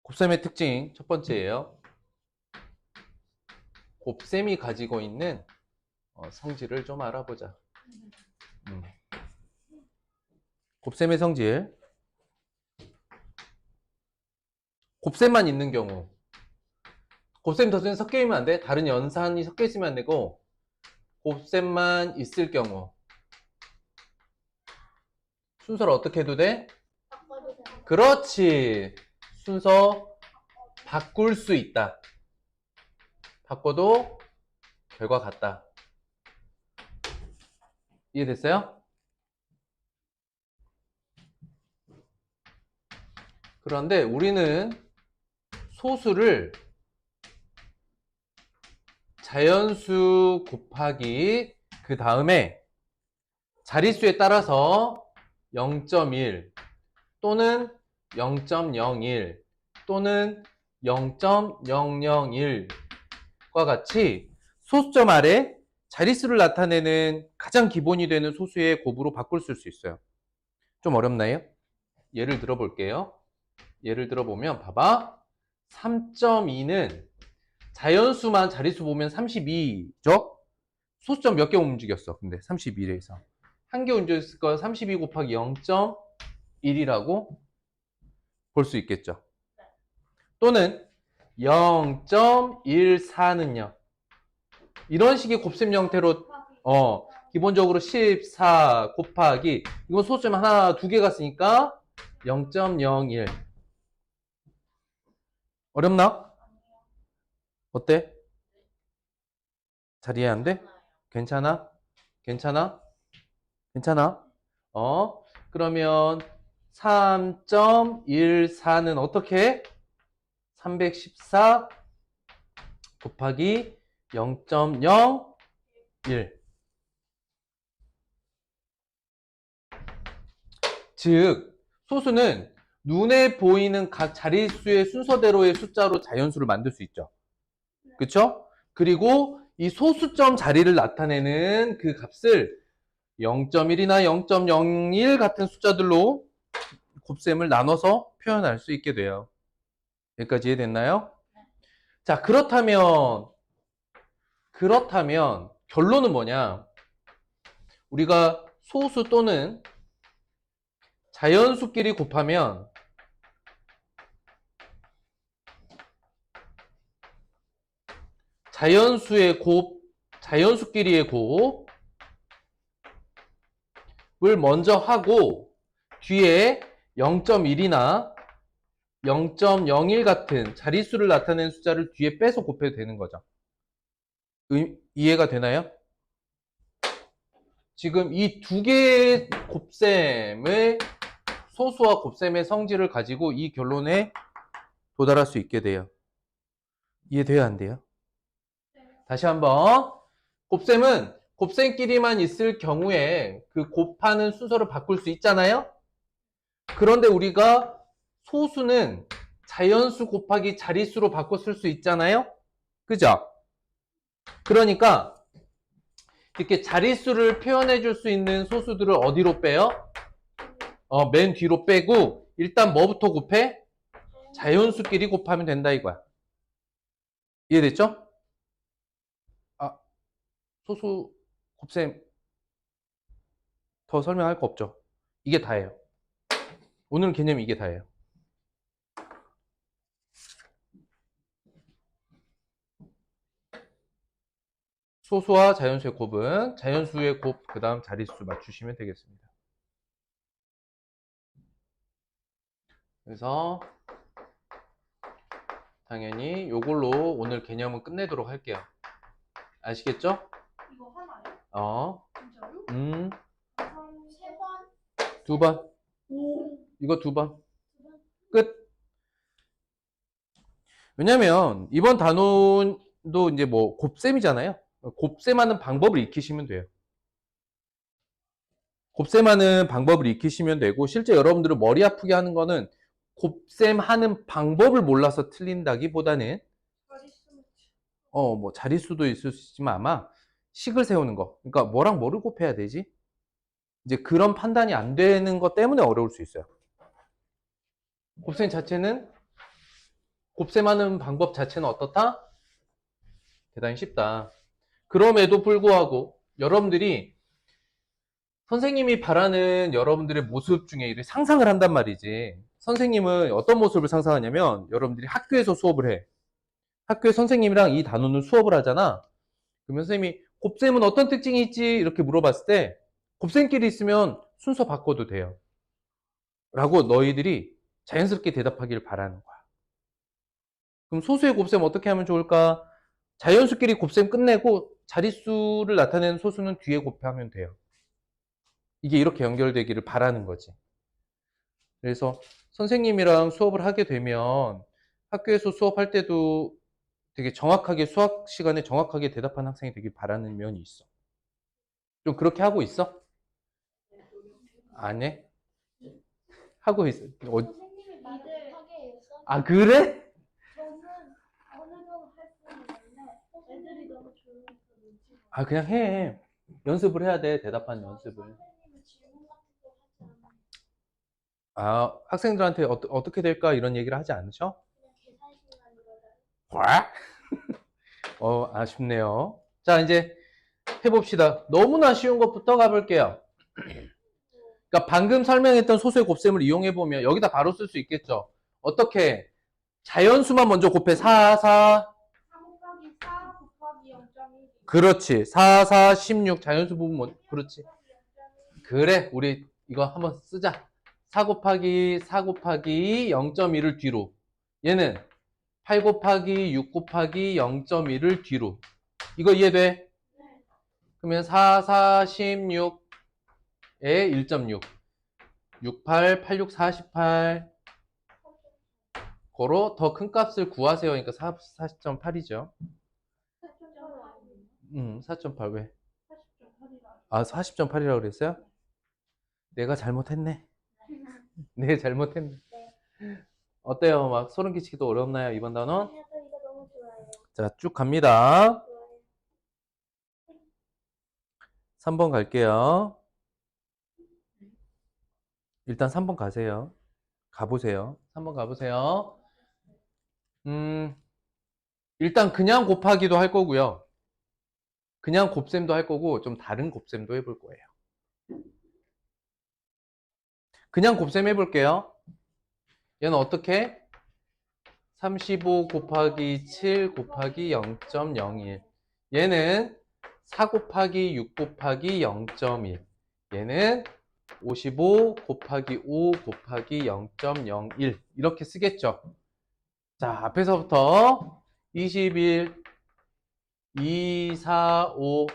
곱셈의 특징 첫 번째예요. 곱셈이 가지고 있는 성질을 좀 알아보자. 곱셈의 성질. 곱셈만 있는 경우. 곱셈 덧셈 섞여 있으면 안 돼. 다른 연산이 섞여 있으면 안 되고 곱셈만 있을 경우 순서를 어떻게 해도 돼? 그렇지. 순서 바꿀 수 있다. 바꿔도 결과 같다. 이해됐어요? 그런데 우리는 소수를 자연수 곱하기 그 다음에 자릿수에 따라서 0.1 또는 0.01 또는 0.001과 같이 소수점 아래 자릿수를 나타내는 가장 기본이 되는 소수의 곱으로 바꿀 수 있어요. 좀 어렵나요? 예를 들어 볼게요. 예를 들어 보면 봐봐. 3.2는 자연수만 자릿수 보면 32죠? 소수점 몇 개 움직였어? 근데 32에서 한 개 움직였을 거 32 곱하기 0.1이라고 볼 수 있겠죠. 또는 0.14는요. 이런 식의 곱셈 형태로 기본적으로 14 곱하기 이건 소수점 하나, 두 개가 쓰니까 0.01. 어렵나? 어때? 잘 이해 안 돼? 괜찮아? 괜찮아? 괜찮아? 그러면 3.14는 어떻게 해? 314 곱하기 0.01. 즉, 소수는 눈에 보이는 각 자릿수의 순서대로의 숫자로 자연수를 만들 수 있죠. 그쵸? 그리고 이 소수점 자리를 나타내는 그 값을 0.1이나 0.01 같은 숫자들로 곱셈을 나눠서 표현할 수 있게 돼요. 여기까지 이해됐나요? 자, 그렇다면 결론은 뭐냐? 우리가 소수 또는 자연수끼리 곱하면 자연수끼리의 곱을 먼저 하고 뒤에 0.1이나 0.01 같은 자릿수를 나타내는 숫자를 뒤에 빼서 곱해도 되는 거죠. 이해가 되나요? 지금 이 두 개의 곱셈의 소수와 곱셈의 성질을 가지고 이 결론에 도달할 수 있게 돼요. 이해돼요? 안 돼요? 다시 한번. 곱셈은 곱셈끼리만 있을 경우에 그 곱하는 순서를 바꿀 수 있잖아요? 그런데 우리가 소수는 자연수 곱하기 자릿수로 바꿔 쓸 수 있잖아요? 그죠? 그러니까 이렇게 자릿수를 표현해 줄 수 있는 소수들을 어디로 빼요? 맨 뒤로 빼고 일단 뭐부터 곱해? 자연수끼리 곱하면 된다 이거야. 이해됐죠? 소수 곱셈 더 설명할 거 없죠? 이게 다예요. 오늘 개념이 이게 다예요. 소수와 자연수의 곱은 자연수의 곱, 그 다음 자릿수 맞추시면 되겠습니다. 그래서 당연히 이걸로 오늘 개념은 끝내도록 할게요. 아시겠죠? 이거 하나요? 진짜요? 한 세 번? 두 번. 오. 이거 두 번. 끝. 왜냐면 이번 단원도 이제 뭐 곱셈이잖아요. 곱셈하는 방법을 익히시면 돼요. 곱셈하는 방법을 익히시면 되고 실제 여러분들을 머리 아프게 하는 거는 곱셈하는 방법을 몰라서 틀린다기보다는 뭐 자릿수도 있을 수 있지만 아마 식을 세우는 거. 그러니까 뭐랑 뭐를 곱해야 되지? 이제 그런 판단이 안 되는 것 때문에 어려울 수 있어요. 곱셈 자체는 곱셈하는 방법 자체는 어떻다? 대단히 쉽다. 그럼에도 불구하고 여러분들이 선생님이 바라는 여러분들의 모습 중에 이렇게 상상을 한단 말이지. 선생님은 어떤 모습을 상상하냐면 여러분들이 학교에서 수업을 해. 학교에 선생님이랑 이 단원을 수업을 하잖아. 그러면 선생님이 곱셈은 어떤 특징이 있지? 이렇게 물어봤을 때 곱셈끼리 있으면 순서 바꿔도 돼요. 라고 너희들이 자연스럽게 대답하길 바라는 거야. 그럼 소수의 곱셈 어떻게 하면 좋을까? 자연수끼리 곱셈 끝내고 자릿수를 나타내는 소수는 뒤에 곱하면 돼요. 이게 이렇게 연결되기를 바라는 거지. 그래서 선생님이랑 수업을 하게 되면 학교에서 수업할 때도 되게 정확하게 수학 시간에 정확하게 대답하는 학생이 되길 바라는 면이 있어. 좀 그렇게 하고 있어? 안 해? 하고 있어. 선생님이 말을 못하게 해서 아, 그래? 저는 어느 정도 할 수 있는데 애들이 너무 조용해서 눈치가 아, 그냥 해. 연습을 해야 돼. 대답하는 연습을. 선생님은 질문 같은 거 하지 않아요. 아, 학생들한테 어떻게 될까? 이런 얘기를 하지 않으셔? 그냥 계산 시간이거든. 아쉽네요. 자, 이제 해봅시다. 너무나 쉬운 것부터 가볼게요. 그러니까 방금 설명했던 소수의 곱셈을 이용해보면 여기다 바로 쓸 수 있겠죠. 어떻게? 자연수만 먼저 곱해. 4, 4. 4 곱하기 4 곱하기 0.1. 그렇지. 4, 4, 16. 자연수 부분, 그렇지. 그래. 우리 이거 한번 쓰자. 4 곱하기 4 곱하기 0.1을 뒤로. 얘는 8 곱하기 6 곱하기 0.1을 뒤로. 이거 이해돼? 네. 그러면 4, 4, 16에 1.6. 68, 86, 48. 고로 더 큰 값을 구하세요. 그러니까 40.8이죠. 4.8 왜? 40.8이라. 아, 40.8이라고 그랬어요? 내가 잘못했네. 네, 잘못했네. 어때요? 막 소름 끼치기도 어렵나요? 이번 단원? 아니요, 저 이거 너무 좋아해요. 자, 쭉 갑니다. 좋아해요. 3번 갈게요. 일단 3번 가세요. 가보세요. 3번 가보세요. 일단 그냥 곱하기도 할 거고요. 그냥 곱셈도 할 거고 좀 다른 곱셈도 해볼 거예요. 그냥 곱셈 해볼게요. 얘는 어떻게? 35 곱하기 7 곱하기 0.01. 얘는 4 곱하기 6 곱하기 0.1. 얘는 55 곱하기 5 곱하기 0.01. 이렇게 쓰겠죠. 자, 앞에서부터 21, 2, 4, 5,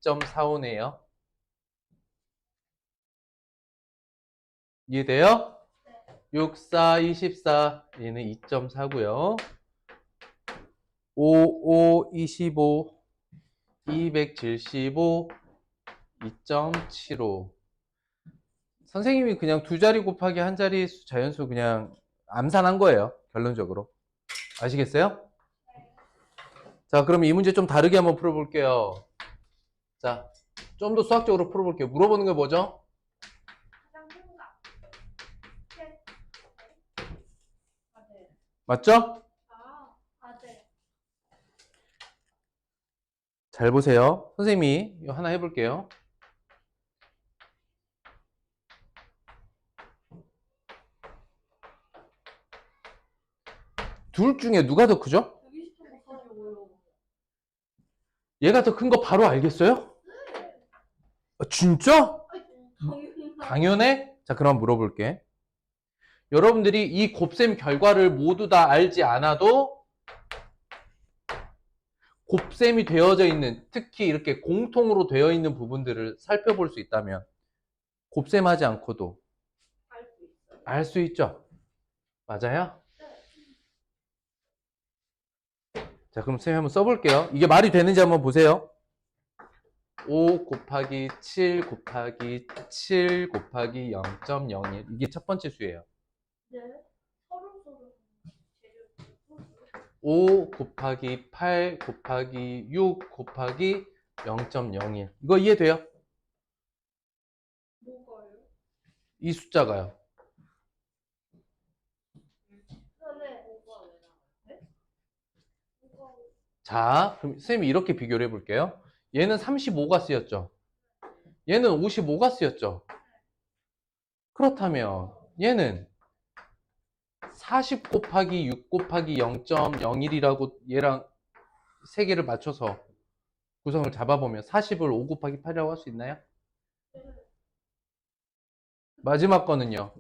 2.45네요. 이해돼요? 6, 4, 24. 얘는 2.4고요. 5, 5, 25, 275, 2.75. 선생님이 그냥 두 자리 곱하기 한 자리 수 자연수 그냥 암산한 거예요. 결론적으로. 아시겠어요? 자, 그럼 이 문제 좀 다르게 한번 풀어볼게요. 자, 좀 더 수학적으로 풀어볼게요. 물어보는 게 뭐죠? 가장 생각. 네. 맞죠? 네. 잘 보세요. 선생님이 이거 하나 해볼게요. 둘 중에 누가 더 크죠? 120점 곱하기 5요. 얘가 더 큰 거 바로 알겠어요? 아, 진짜? 당연해? 자, 그럼 물어볼게. 여러분들이 이 곱셈 결과를 모두 다 알지 않아도 곱셈이 되어져 있는, 특히 이렇게 공통으로 되어 있는 부분들을 살펴볼 수 있다면 곱셈하지 않고도 알 수 있어요. 알 수 있죠? 맞아요? 자, 그럼 선생님 한번 써볼게요. 이게 말이 되는지 한번 보세요. 5 곱하기 7 곱하기 7 곱하기 0.01. 이게 첫 번째 수예요. 네. 서로 재료. 5 곱하기 8 곱하기 6 곱하기 0.01. 이거 이해돼요? 뭐가요? 이 숫자가요. 네. 자, 그럼 선생님이 이렇게 비교를 해볼게요. 얘는 35가 쓰였죠. 얘는 55가 쓰였죠. 그렇다면 얘는 40 곱하기 6 곱하기 0.01이라고 얘랑 세 개를 맞춰서 구성을 잡아보면 40을 5 곱하기 8이라고 할 수 있나요? 마지막 거는요.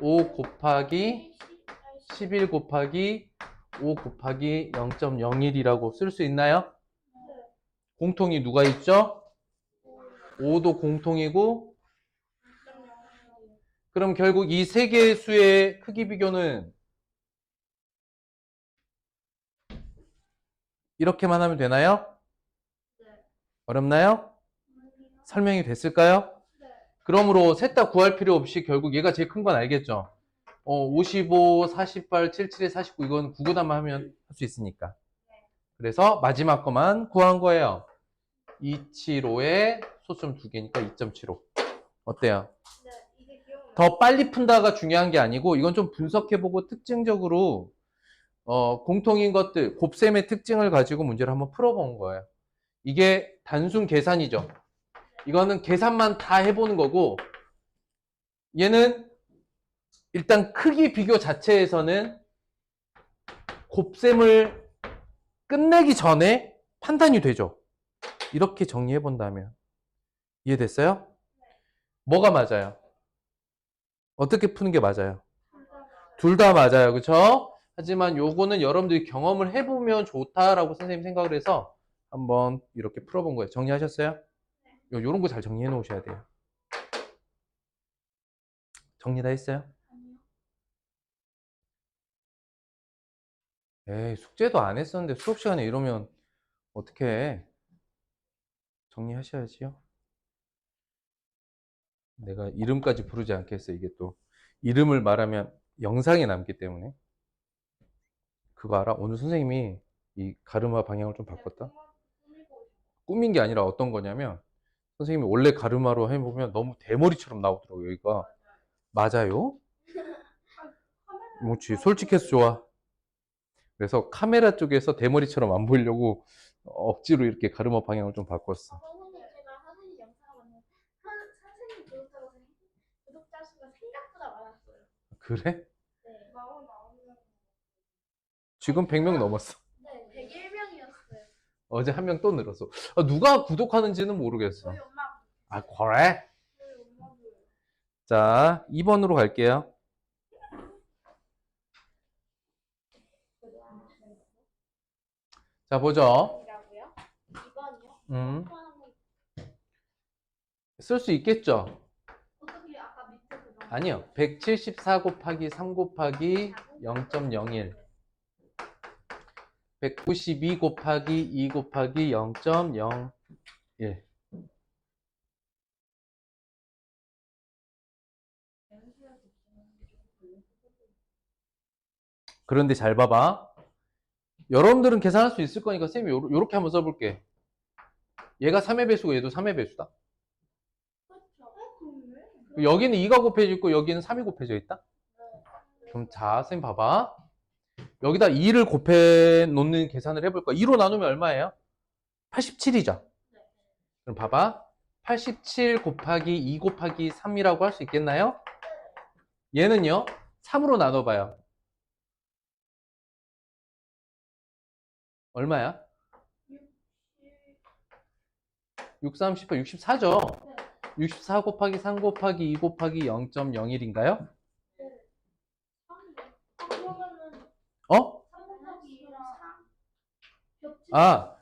5 곱하기 11 곱하기 5 곱하기 0.01이라고 쓸 수 있나요? 공통이 누가 있죠? 5도 공통이고, 그럼 결국 이 세 개의 수의 크기 비교는 이렇게만 하면 되나요? 어렵나요? 설명이 됐을까요? 그러므로 셋 다 구할 필요 없이 결국 얘가 제일 큰 건 알겠죠? 55, 48, 77에 49 이건 구구단만 하면 할 수 있으니까. 그래서 마지막 거만 구한 거예요. 275에 소수점 2개니까 2.75. 어때요? 더 빨리 푼다가 중요한 게 아니고 이건 좀 분석해보고 특징적으로 공통인 것들, 곱셈의 특징을 가지고 문제를 한번 풀어본 거예요. 이게 단순 계산이죠. 이거는 계산만 다 해보는 거고, 얘는 일단 크기 비교 자체에서는 곱셈을 끝내기 전에 판단이 되죠. 이렇게 정리해 본다면. 이해됐어요? 뭐가 맞아요? 어떻게 푸는 게 맞아요? 둘 다 맞아요. 그쵸? 하지만 요거는 여러분들이 경험을 해보면 좋다라고 선생님이 생각을 해서 한번 이렇게 풀어본 거예요. 정리하셨어요? 요런 거 잘 정리해 놓으셔야 돼요. 정리 다 했어요? 에이, 숙제도 안 했었는데 수업 시간에 이러면 어떻게 해? 정리하셔야지요. 내가 이름까지 부르지 않겠어. 이게 또 이름을 말하면 영상에 남기 때문에. 그거 알아? 오늘 선생님이 이 가르마 방향을 좀 바꿨다. 꾸민 게 아니라 어떤 거냐면 선생님이 원래 가르마로 해보면 너무 대머리처럼 나오더라고요. 여기가. 맞아요? 뭐지? 솔직해서 좋아. 그래서 카메라 쪽에서 대머리처럼 안 보이려고 억지로 이렇게 가르마 방향을 좀 바꿨어. 선생님 제가 선생님 영상 봤는데 선생님 구독자 수가 생각보다 많았어요. 그래? 네. 지금 100명 넘었어. 네, 101명이었어요. 어제 한 명 또 늘었어. 누가 구독하는지는 모르겠어. 저희 엄마. 아, 그래? 저희 엄마도. 자, 2번으로 갈게요. 자, 보죠. 이라고요? 2번이요? 쓸 수 있겠죠? 어떻게 아까 밑에 그거? 아니요. 174 곱하기 3 곱하기 0.01. 192 곱하기 2 곱하기 0.01. 그런데 잘 봐봐. 여러분들은 계산할 수 있을 거니까 쌤이 요렇게 한번 써볼게. 얘가 3의 배수고 얘도 3의 배수다. 그렇죠. 그러네. 여기는 2가 곱해져 있고 여기는 3이 곱해져 있다. 그럼 자, 쌤 봐봐. 여기다 2를 곱해 놓는 계산을 해볼 거야. 2로 나누면 얼마예요? 87이죠. 그럼 봐봐. 87 곱하기 2 곱하기 3이라고 할 수 있겠나요? 얘는요. 3으로 나눠봐요. 얼마야? 6, 3, 18, 64죠? 64 곱하기 3 곱하기 2 곱하기 0.01인가요? 어? 아,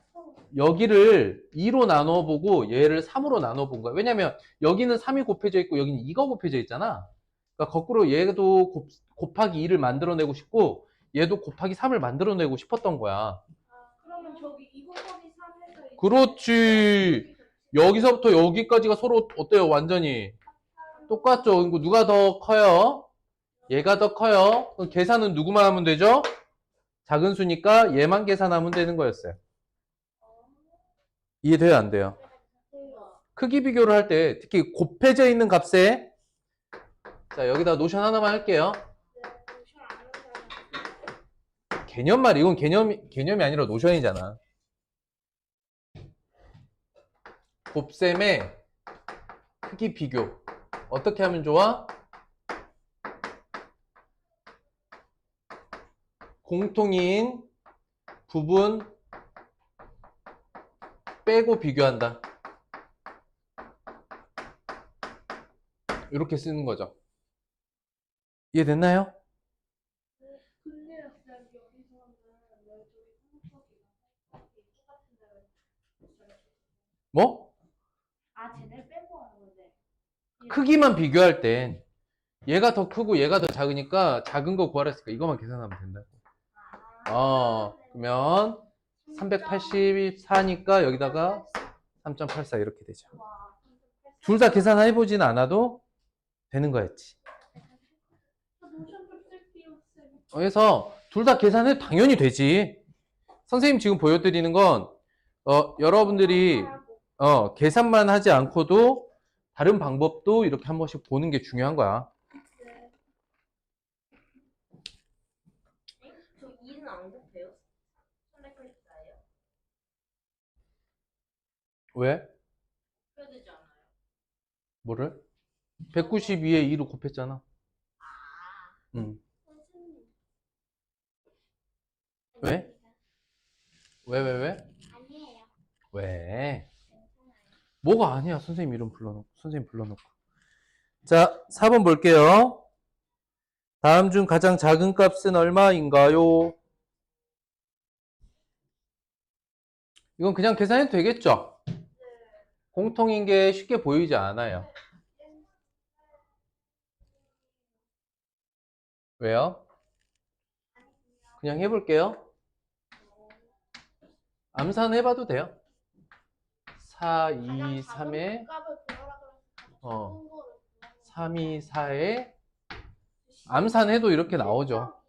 여기를 2로 나눠보고 얘를 3으로 나눠본 거야. 왜냐면 여기는 3이 곱해져 있고 여기는 2가 곱해져 있잖아. 그러니까 거꾸로 얘도 곱하기 2를 만들어내고 싶고 얘도 곱하기 3을 만들어내고 싶었던 거야. 그러면 저기 2 곱하기 3 해서 그렇지. 여기서부터 여기까지가 서로 어때요? 완전히 똑같죠? 그리고 누가 더 커요? 얘가 더 커요. 그럼 계산은 누구만 하면 되죠? 작은 수니까 얘만 계산하면 되는 거였어요. 이해돼요? 안 돼요? 크기 비교를 할 때 특히 곱해져 있는 값에 자 여기다 노션 하나만 할게요. 개념 말이 이건 개념이 아니라 노션이잖아. 곱셈의 크기 비교. 어떻게 하면 좋아? 공통인 부분 빼고 비교한다. 이렇게 쓰는 거죠. 이해됐나요? 근데 쌤 여기서는 왜 저희 성격이 똑같은 데를 뭐? 쟤네 빼고 하는 건데. 크기만 비교할 땐 얘가 더 크고 얘가 더 작으니까 작은 거 구하라 했으니까 이것만 계산하면 된다고. 그러면 384니까 여기다가 3.84 이렇게 되죠. 둘 다 계산해보진 않아도 되는 거였지. 그래서 둘 다 계산해도 당연히 되지. 선생님 지금 보여드리는 건 여러분들이 계산만 하지 않고도 다른 방법도 이렇게 한 번씩 보는 게 중요한 거야. 저 2는 안 곱해요? 384예요? 왜? 곱해야 되지 않아요? 뭐를? 192에 2로 곱했잖아. 아, 왜? 왜? 아니에요. 왜? 뭐가 아니야? 선생님 이름 불러놓고. 선생님 불러놓고. 자, 4번 볼게요. 다음 중 가장 작은 값은 얼마인가요? 이건 그냥 계산해도 되겠죠? 공통인 게 쉽게 보이지 않아요. 왜요? 그냥 해볼게요. 암산 해봐도 돼요. 4, 2, 3에 3, 2, 4에 암산해도 이렇게 나오죠.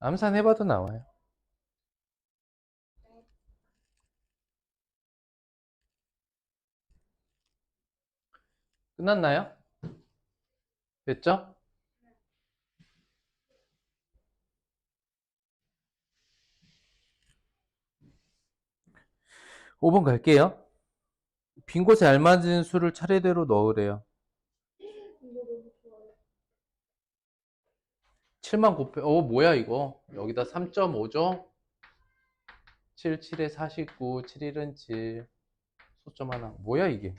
암산해봐도 나와요. 끝났나요? 됐죠? 오 5번 갈게요. 빈 곳에 알맞은 수를 차례대로 넣으래요. 7만 곱해, 뭐야 이거? 여기다 3.5죠? 7, 7에 49, 7, 1은 7, 소점 하나. 뭐야 이게?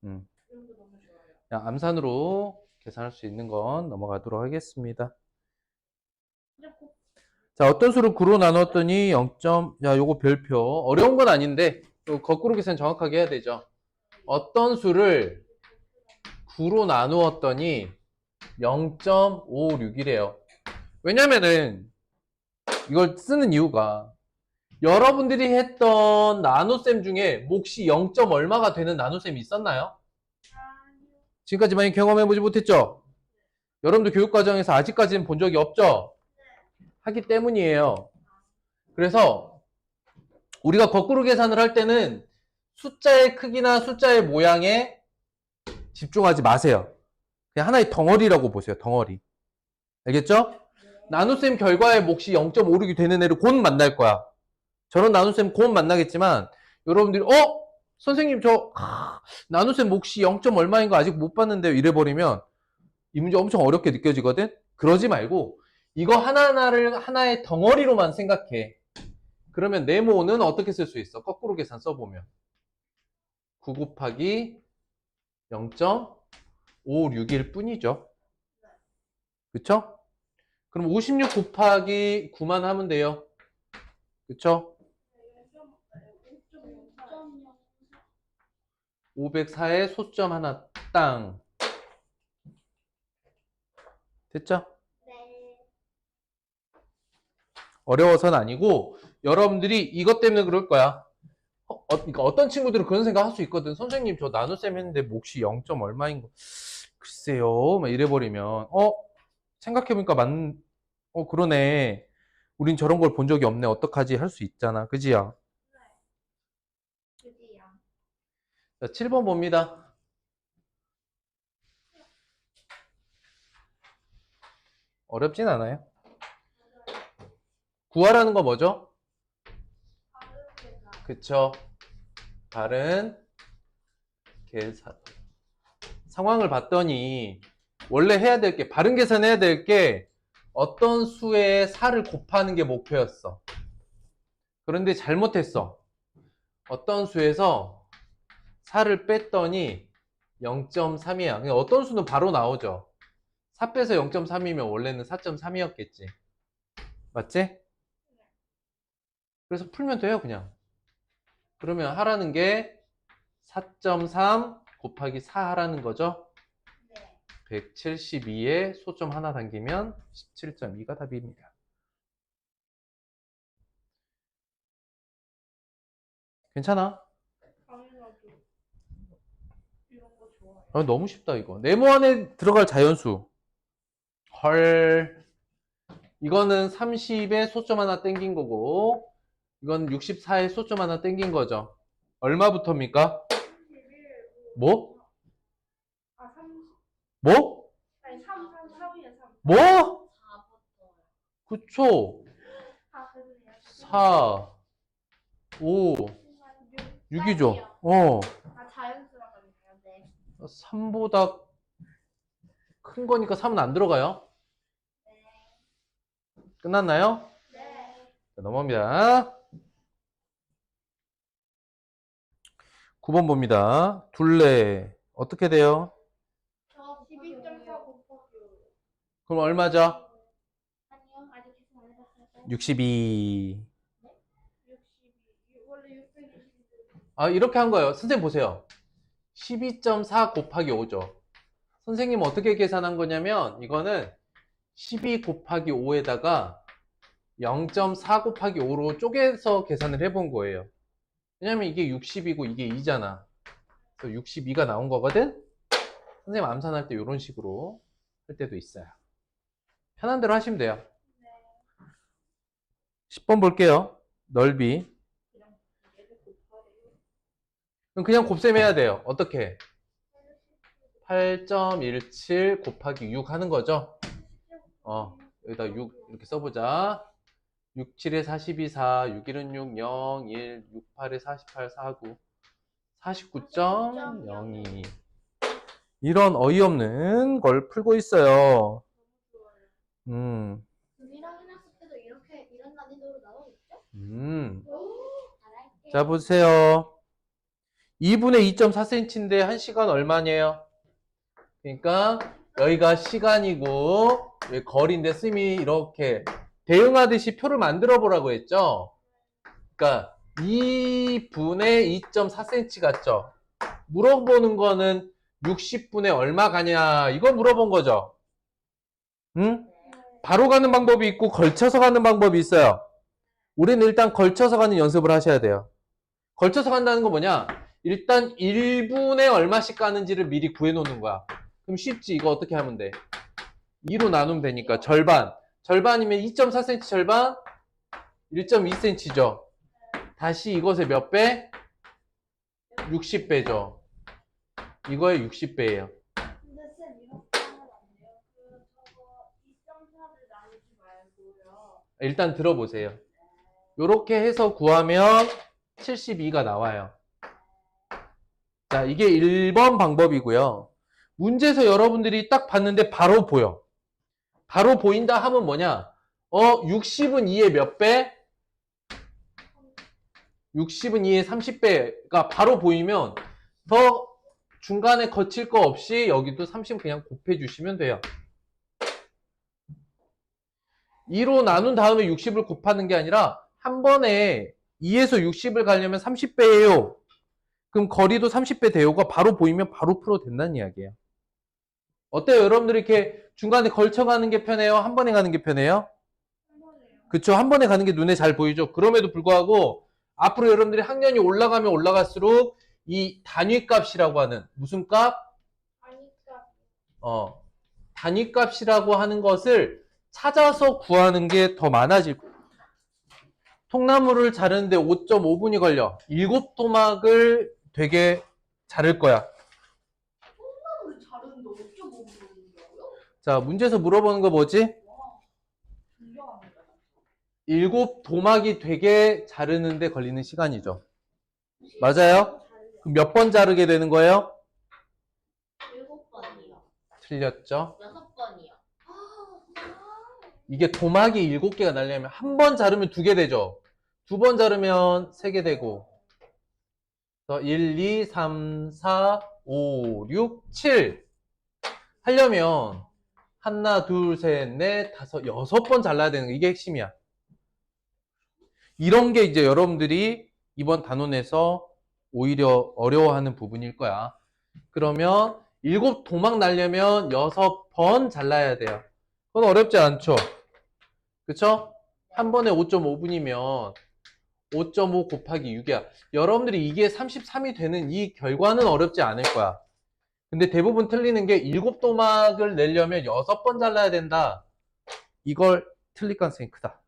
이런 거 너무 좋아요. 그냥 암산으로 계산할 수 있는 건 넘어가도록 하겠습니다. 자, 어떤 수를 9로 나눴더니 0. 야, 요거 별표. 어려운 건 아닌데, 거꾸로 계산 정확하게 해야 되죠. 어떤 수를 9로 나누었더니 0.56이래요. 왜냐면은, 이걸 쓰는 이유가, 여러분들이 했던 나눗셈 중에 몫이 0. 얼마가 되는 나눗셈이 있었나요? 지금까지 많이 경험해보지 못했죠? 여러분들 교육과정에서 아직까지는 본 적이 없죠? 하기 때문이에요. 그래서 우리가 거꾸로 계산을 할 때는 숫자의 크기나 숫자의 모양에 집중하지 마세요. 그냥 하나의 덩어리라고 보세요. 덩어리. 알겠죠? 나눗셈 결과의 몫이 0.56이 되는 애를 곧 만날 거야. 저런 나눗셈 곧 만나겠지만 여러분들이 선생님 저 나눗셈 몫이 0. 얼마인 거 아직 못 봤는데요. 이래버리면 이 문제 엄청 어렵게 느껴지거든? 그러지 말고 이거 하나하나를 하나의 덩어리로만 생각해. 그러면 네모는 어떻게 쓸 수 있어? 거꾸로 계산 써보면 9 곱하기 0.56일 뿐이죠. 그쵸? 그럼 56 곱하기 9만 하면 돼요. 그쵸? 504에 소점 하나 땅. 됐죠? 네. 어려워서는 아니고 여러분들이 이것 때문에 그럴 거야. 그러니까 어떤 친구들은 그런 생각 할 수 있거든. 선생님 저 나눗셈 했는데 몫이 0. 얼마인 거 글쎄요 막 이래버리면 생각해보니까 그러네. 우린 저런 걸 본 적이 없네. 어떡하지? 할 수 있잖아. 그지야? 드디어. 자, 7번 봅니다. 어렵진 않아요. 구하라는 거 뭐죠? 그쵸. 다른 계산. 상황을 봤더니 원래 해야 될 게, 바른 계산해야 될 게 어떤 수에 4를 곱하는 게 목표였어. 그런데 잘못했어. 어떤 수에서 4를 뺐더니 0.3이야. 그냥 어떤 수는 바로 나오죠. 4 빼서 0.3이면 원래는 4.3이었겠지. 맞지? 그래서 풀면 돼요, 그냥. 그러면 하라는 게 4.3 곱하기 4 하라는 거죠. 네. 172에 소점 하나 당기면 17.2가 답입니다. 괜찮아? 당연하죠. 이런 거 좋아해요. 너무 쉽다 이거. 네모 안에 들어갈 자연수. 헐. 이거는 30에 소점 하나 땡긴 거고, 이건 64에 소점 하나 땡긴 거죠. 얼마부터입니까? 31. 뭐? 아, 30. 뭐? 아니, 3이야, 3. 뭐? 4부터. 그쵸. 아, 그러네요. 4, 5, 6이죠. 아, 자연수라고 하네요. 네. 3보다 큰 거니까 3은 안 들어가요. 끝났나요? 네. 자, 넘어갑니다. 9번 봅니다. 둘레. 어떻게 돼요? 저 12.4 곱하기 5. 그럼 얼마죠? 아니요, 아직 계산 안 해봤어요. 62. 62. 원래 622. 아, 이렇게 한 거예요. 선생님 보세요. 12.4 곱하기 5죠. 선생님 어떻게 계산한 거냐면, 이거는 12 곱하기 5에다가 0.4 곱하기 5로 쪼개서 계산을 해본 거예요. 왜냐면 이게 60이고 이게 2잖아. 그래서 62가 나온 거거든? 선생님 암산할 때 이런 식으로 할 때도 있어요. 편한 대로 하시면 돼요. 10번 볼게요. 넓이. 그럼 그냥 곱셈해야 돼요. 어떻게? 8.17 곱하기 6 하는 거죠? 여기다 6 이렇게 써보자. 6, 7에 42, 4, 6, 1은 6, 0, 1, 6, 8에 48, 49, 49.02. 이런 어이없는 걸 풀고 있어요. 금이랑 해놨을 때도 이렇게 이런 난이도로 나오겠죠? 잘할게. 자, 보세요. 2분의 2.4cm인데 1시간 얼마냐요? 그러니까 여기가 시간이고 여기 거리인데 쌤이 이렇게 대응하듯이 표를 만들어 보라고 했죠? 그러니까 2분의 2.4cm 같죠? 물어보는 거는 60분의 얼마 가냐 이거 물어본 거죠? 응? 바로 가는 방법이 있고 걸쳐서 가는 방법이 있어요. 우리는 일단 걸쳐서 가는 연습을 하셔야 돼요. 걸쳐서 간다는 건 뭐냐? 일단 1분에 얼마씩 가는지를 미리 구해놓는 거야. 그럼 쉽지. 이거 어떻게 하면 돼? 2로 나누면 되니까 절반. 절반이면 2.4cm 절반 1.2cm죠. 다시 이것의 몇 배? 60배죠. 이거의 60배예요. 근데 쌤 이렇게 하면 안 돼요. 저거 2.4를 나누지 말고요. 일단 들어보세요. 이렇게 해서 구하면 72가 나와요. 자, 이게 1번 방법이고요. 문제에서 여러분들이 딱 봤는데 바로 보여. 바로 보인다 하면 뭐냐? 60은 2의 몇 배? 60은 2의 30배가 바로 보이면 더 중간에 거칠 거 없이 여기도 30 그냥 곱해주시면 돼요. 2로 나눈 다음에 60을 곱하는 게 아니라 한 번에 2에서 60을 가려면 30배예요. 그럼 거리도 30배 대요가 바로 보이면 바로 풀어도 된다는 이야기예요. 어때요? 여러분들이 이렇게 중간에 걸쳐가는 게 편해요? 한 번에 가는 게 편해요? 한 번에요. 그쵸? 한 번에 가는 게 눈에 잘 보이죠? 그럼에도 불구하고 앞으로 여러분들이 학년이 올라가면 올라갈수록 이 단위값이라고 하는 무슨 값? 아니까. 단위값이라고 하는 것을 찾아서 구하는 게 더 많아질 거예요. 통나무를 자르는데 5.5분이 걸려. 7토막을 되게 자를 거야. 통나무를 자르는데 5.5분 걸린다고요? 자, 문제에서 물어보는 거 뭐지? 와, 7 도막이 되게 자르는데 걸리는 시간이죠. 맞아요? 그럼 몇 번 자르게 되는 거예요? 7번이요. 틀렸죠? 6번이요. 이게 도막이 7개가 날려면 한 번 자르면 2개 되죠. 2번 자르면 3개 되고 1, 2, 3, 4, 5, 6, 7 하려면 하나, 둘, 셋, 넷, 다섯, 6번 잘라야 되는 거 이게 핵심이야. 이런 게 이제 여러분들이 이번 단원에서 오히려 어려워하는 부분일 거야. 그러면 7 도막 날려면 6번 잘라야 돼요. 그건 어렵지 않죠? 그쵸? 한 번에 5.5분이면 5.5 곱하기 6이야. 여러분들이 이게 33이 되는 이 결과는 어렵지 않을 거야. 근데 대부분 틀리는 게 7 도막을 내려면 6번 잘라야 된다. 이걸 틀릴 가능성이 크다.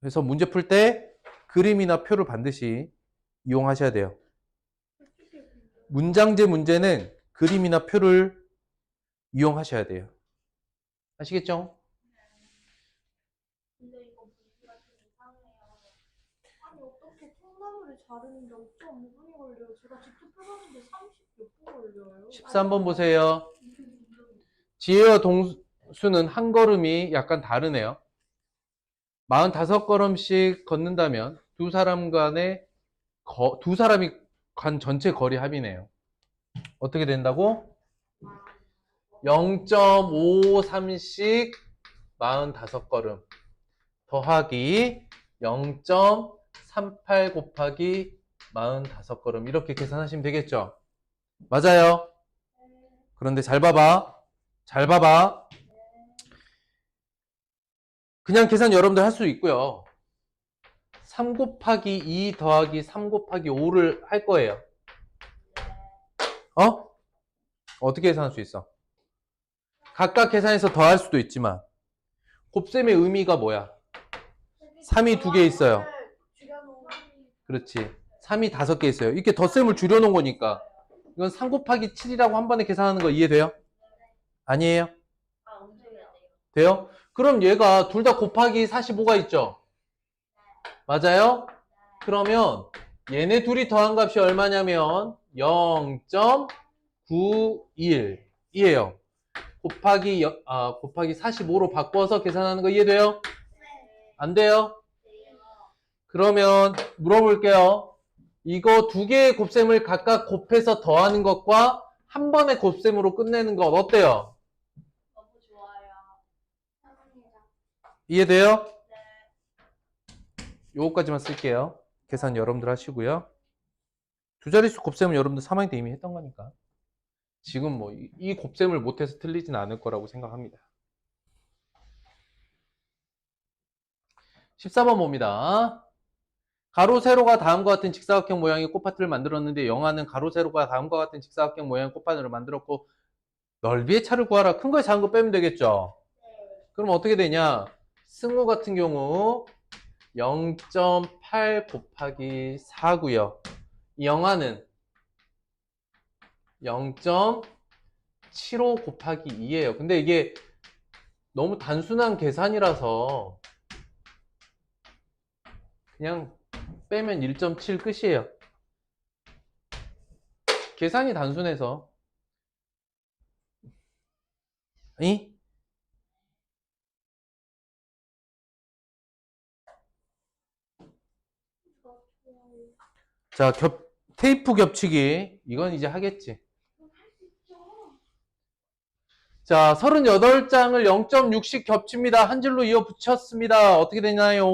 그래서 문제 풀 때 그림이나 표를 반드시 이용하셔야 돼요. 문장제 문제는 그림이나 표를 이용하셔야 돼요. 아시겠죠? 근데 이거 문제가 좀 이상해요. 아니 어떻게 콩나물을 자르는데 5.5분이 걸려요? 제가 직접 해봤는데 30 몇 분 걸려요. 13번 보세요. 지혜와 동수는 한 걸음이 약간 다르네요. 45걸음씩 걷는다면 두 사람이 간 전체 거리 합이네요. 어떻게 된다고? 0.53씩 45걸음 더하기 0.38 곱하기 45걸음 이렇게 계산하시면 되겠죠? 맞아요? 그런데 잘 봐봐. 잘 봐봐. 그냥 계산 여러분들 할 수 있고요. 3 곱하기 2 더하기 3 곱하기 5를 할 거예요. 어떻게 계산할 수 있어? 각각 계산해서 더할 수도 있지만 곱셈의 의미가 뭐야? 3이 2개 있어요. 그렇지. 3이 5개 있어요. 이렇게 덧셈을 줄여놓은 거니까 이건 3 곱하기 7이라고 한 번에 계산하는 거 이해돼요? 아니에요? 아, 움직여야 돼요. 돼요? 그럼 얘가 둘 다 곱하기 45가 있죠? 맞아요? 그러면 얘네 둘이 더한 값이 얼마냐면 0.91이에요. 곱하기 45로 바꿔서 계산하는 거 이해돼요? 안 돼요? 그러면 물어볼게요. 이거 두 개의 곱셈을 각각 곱해서 더하는 것과 한 번의 곱셈으로 끝내는 것 어때요? 너무 좋아요. 이해돼요? 요거까지만 쓸게요. 계산 여러분들 하시고요. 두 자릿수 곱셈은 여러분들 3학년 때 이미 했던 거니까. 지금 뭐 이 곱셈을 못해서 틀리진 않을 거라고 생각합니다. 14번 봅니다. 가로, 세로가 다음과 같은 직사각형 모양의 꽃파트를 만들었는데 영화는 가로, 세로가 다음과 같은 직사각형 모양의 꽃파트를 만들었고 넓이의 차를 구하라. 큰 거 작은 거 빼면 되겠죠? 그럼 어떻게 되냐? 승우 같은 경우 0.8 곱하기 4고요. 영화는 0.75 곱하기 2예요. 근데 이게 너무 단순한 계산이라서 그냥 빼면 1.7 끝이에요. 계산이 단순해서. 자, 테이프 겹치기. 이건 이제 하겠지. 자, 38장을 0.6씩 겹칩니다. 한 줄로 이어 붙였습니다. 어떻게 되나요?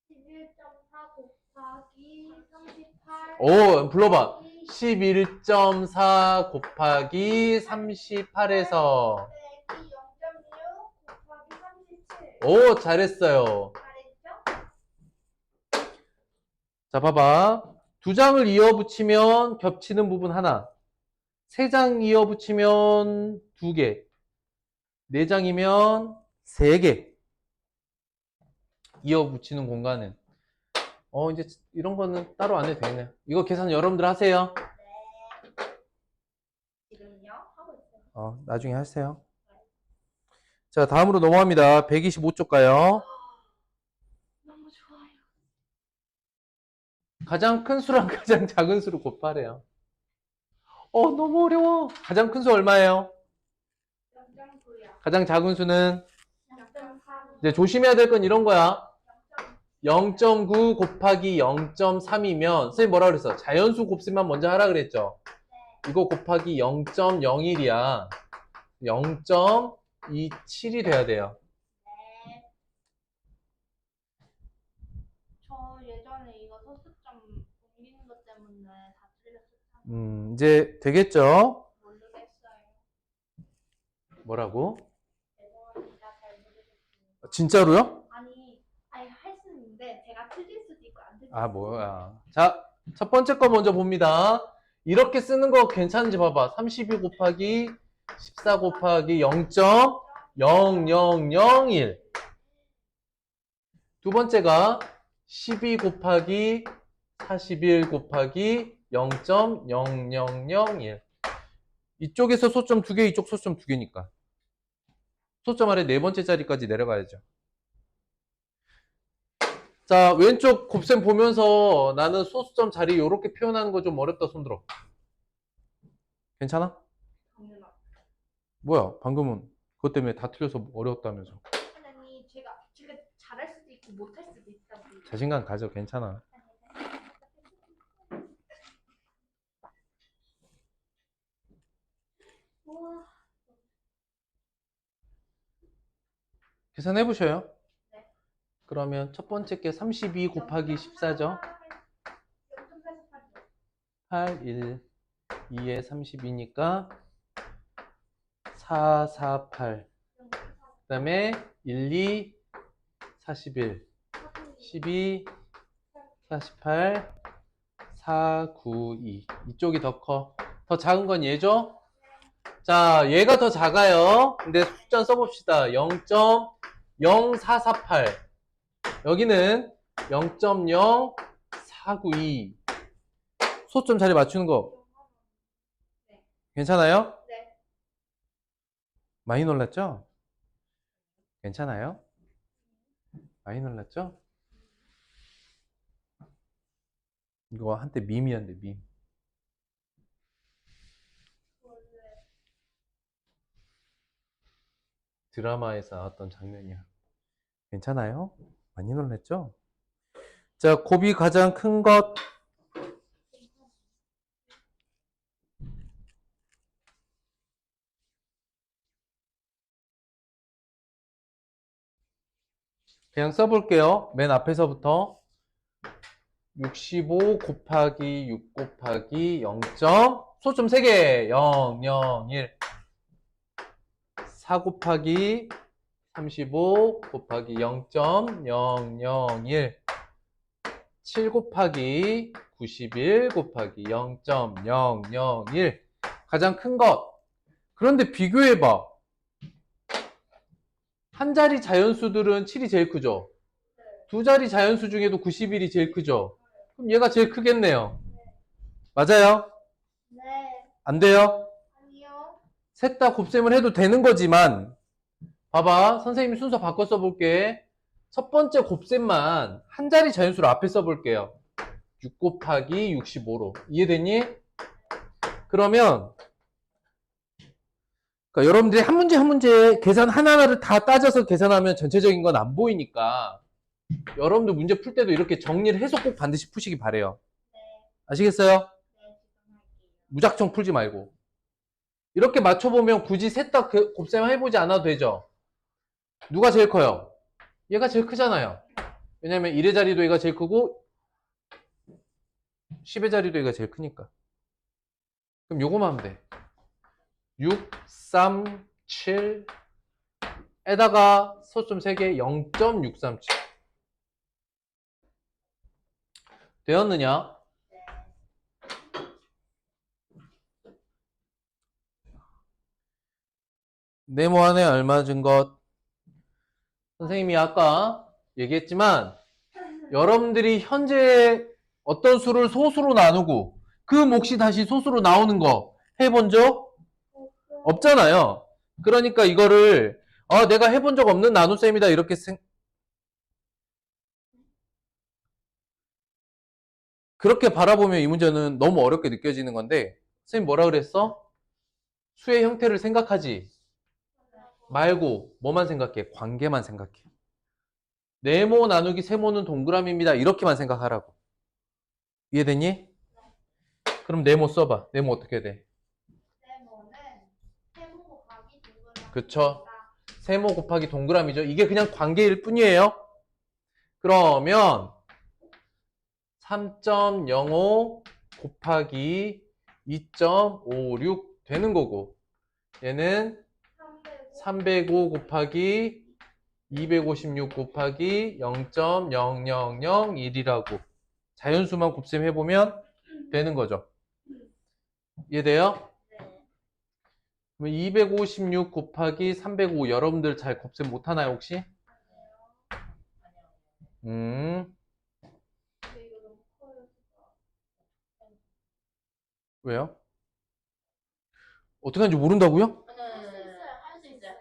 11.4 곱하기 38. 오, 불러봐. 11.4 곱하기 38에서. 0.6 곱하기 37. 오, 잘했어요. 잘했죠? 자, 봐봐. 두 장을 이어 붙이면 겹치는 부분 하나. 세 장 이어 붙이면 두 개. 네 장이면 세 개. 이어 붙이는 공간은. 이제 이런 거는 따로 안 해도 되네. 이거 계산 여러분들 하세요. 지금요? 하고 있어요. 나중에 하세요. 자, 다음으로 넘어갑니다. 125쪽 가요. 가장 큰 수랑 가장 작은 수를 곱하래요. 너무 어려워. 가장 큰 수 얼마예요? 0.9요. 가장 작은 수는 0.3. 이제 조심해야 될 건 이런 거야. 0.9 곱하기 0.3이면 선생님 뭐라 그랬어? 자연수 곱셈만 먼저 하라 그랬죠? 이거 곱하기 0.01이야. 0.27이 돼야 돼요. 네. 저 예전에 이거 소수점 옮기는 것 때문에 다 틀렸었잖아요. 이제 되겠죠? 모르겠어요. 뭐라고? 죄송합니다. 잘 모르겠어요. 진짜로요? 아니 할 수 있는데 제가 틀릴 수도 있고 안 틀릴 수도 아, 있고. 뭐야. 자, 첫 번째 거 먼저 봅니다. 이렇게 쓰는 거 괜찮은지 봐봐. 32 곱하기 14 곱하기 0.0001. 두 번째가 12 곱하기 41 곱하기 0.0001. 이쪽에서 소점 2개, 이쪽 소점 2개니까. 소점 아래 네 번째 자리까지 내려가야죠. 자, 왼쪽 곱셈 보면서 나는 소수점 자리 이렇게 표현하는 거 좀 어렵다 손들어. 괜찮아? 당연하죠. 뭐야, 방금은 그것 때문에 다 틀려서 어려웠다면서. 아니 제가 잘할 수도 있고 못할 수도 있다고. 자신감 가져, 괜찮아. 우와. 계산해 보셔요. 네. 그러면 첫 번째 게 32 곱하기 14죠. 8, 1, 2에 32니까 4, 4, 8. 그 다음에 1, 2, 41, 12, 48, 4, 9, 2. 이쪽이 더 커. 더 작은 건 얘죠? 자, 얘가 더 작아요. 근데 숫자 써봅시다. 0.0448. 여기는 0.0492. 소점 자리 맞추는 거 네. 괜찮아요? 네. 많이 놀랐죠? 괜찮아요? 많이 놀랐죠? 이거 한때 밈이었는데 밈. 드라마에서 나왔던 장면이야. 괜찮아요? 많이 놀랐죠? 자, 곱이 가장 큰 것. 그냥 써볼게요. 맨 앞에서부터 65 곱하기 6 곱하기 0. 소점 3개 0, 0, 1. 4 곱하기 35 곱하기 0.001. 7 곱하기 91 곱하기 0.001. 가장 큰 것. 그런데 비교해봐. 한 자리 자연수들은 7이 제일 크죠? 두 자리 자연수 중에도 91이 제일 크죠? 그럼 얘가 제일 크겠네요. 맞아요? 네. 안 돼요? 아니요. 셋 다 곱셈을 해도 되는 거지만 봐봐. 선생님이 순서 바꿔 써볼게. 첫 번째 곱셈만 한 자리 자연수로 앞에 써볼게요. 6 곱하기 65로. 이해됐니? 그러면 그러니까 여러분들이 한 문제 한 문제 계산 하나하나를 다 따져서 계산하면 전체적인 건 안 보이니까 여러분들 문제 풀 때도 이렇게 정리를 해서 꼭 반드시 푸시기 바래요. 네. 아시겠어요? 네, 지금 할게요. 무작정 풀지 말고. 이렇게 맞춰보면 굳이 셋 다 곱셈 해보지 않아도 되죠? 누가 제일 커요? 얘가 제일 크잖아요. 왜냐면 1의 자리도 얘가 제일 크고 10의 자리도 얘가 제일 크니까. 그럼 요거만 하면 돼. 6, 3, 7 에다가 소점 3개 0.637. 되었느냐? 네모 안에 얼마 준 것? 선생님이 아까 얘기했지만 여러분들이 현재 어떤 수를 소수로 나누고 그 몫이 다시 소수로 나오는 거 해본 적 없잖아요. 그러니까 이거를 내가 해본 적 없는 나눗셈이다 이렇게 그렇게 바라보면 이 문제는 너무 어렵게 느껴지는 건데, 선생님 뭐라 그랬어? 수의 형태를 생각하지 말고 뭐만 생각해? 관계만 생각해. 네모 나누기 세모는 동그라미입니다. 이렇게만 생각하라고. 이해됐니? 그럼 네모 써봐. 네모 어떻게 돼? 세모는 세모 곱하기 동그라미. 그쵸? 세모 곱하기 동그라미죠. 이게 그냥 관계일 뿐이에요. 그러면 3.05 곱하기 2.56 되는 거고, 얘는 305 곱하기 256 곱하기 0.0001이라고 자연수만 곱셈해보면 되는 거죠. 이해돼요? 그럼 256 곱하기 305 여러분들 잘 곱셈 못하나요 혹시? 근데 이거 너무 커요. 왜요? 어떻게 하는지 모른다고요? 할 수 있어요.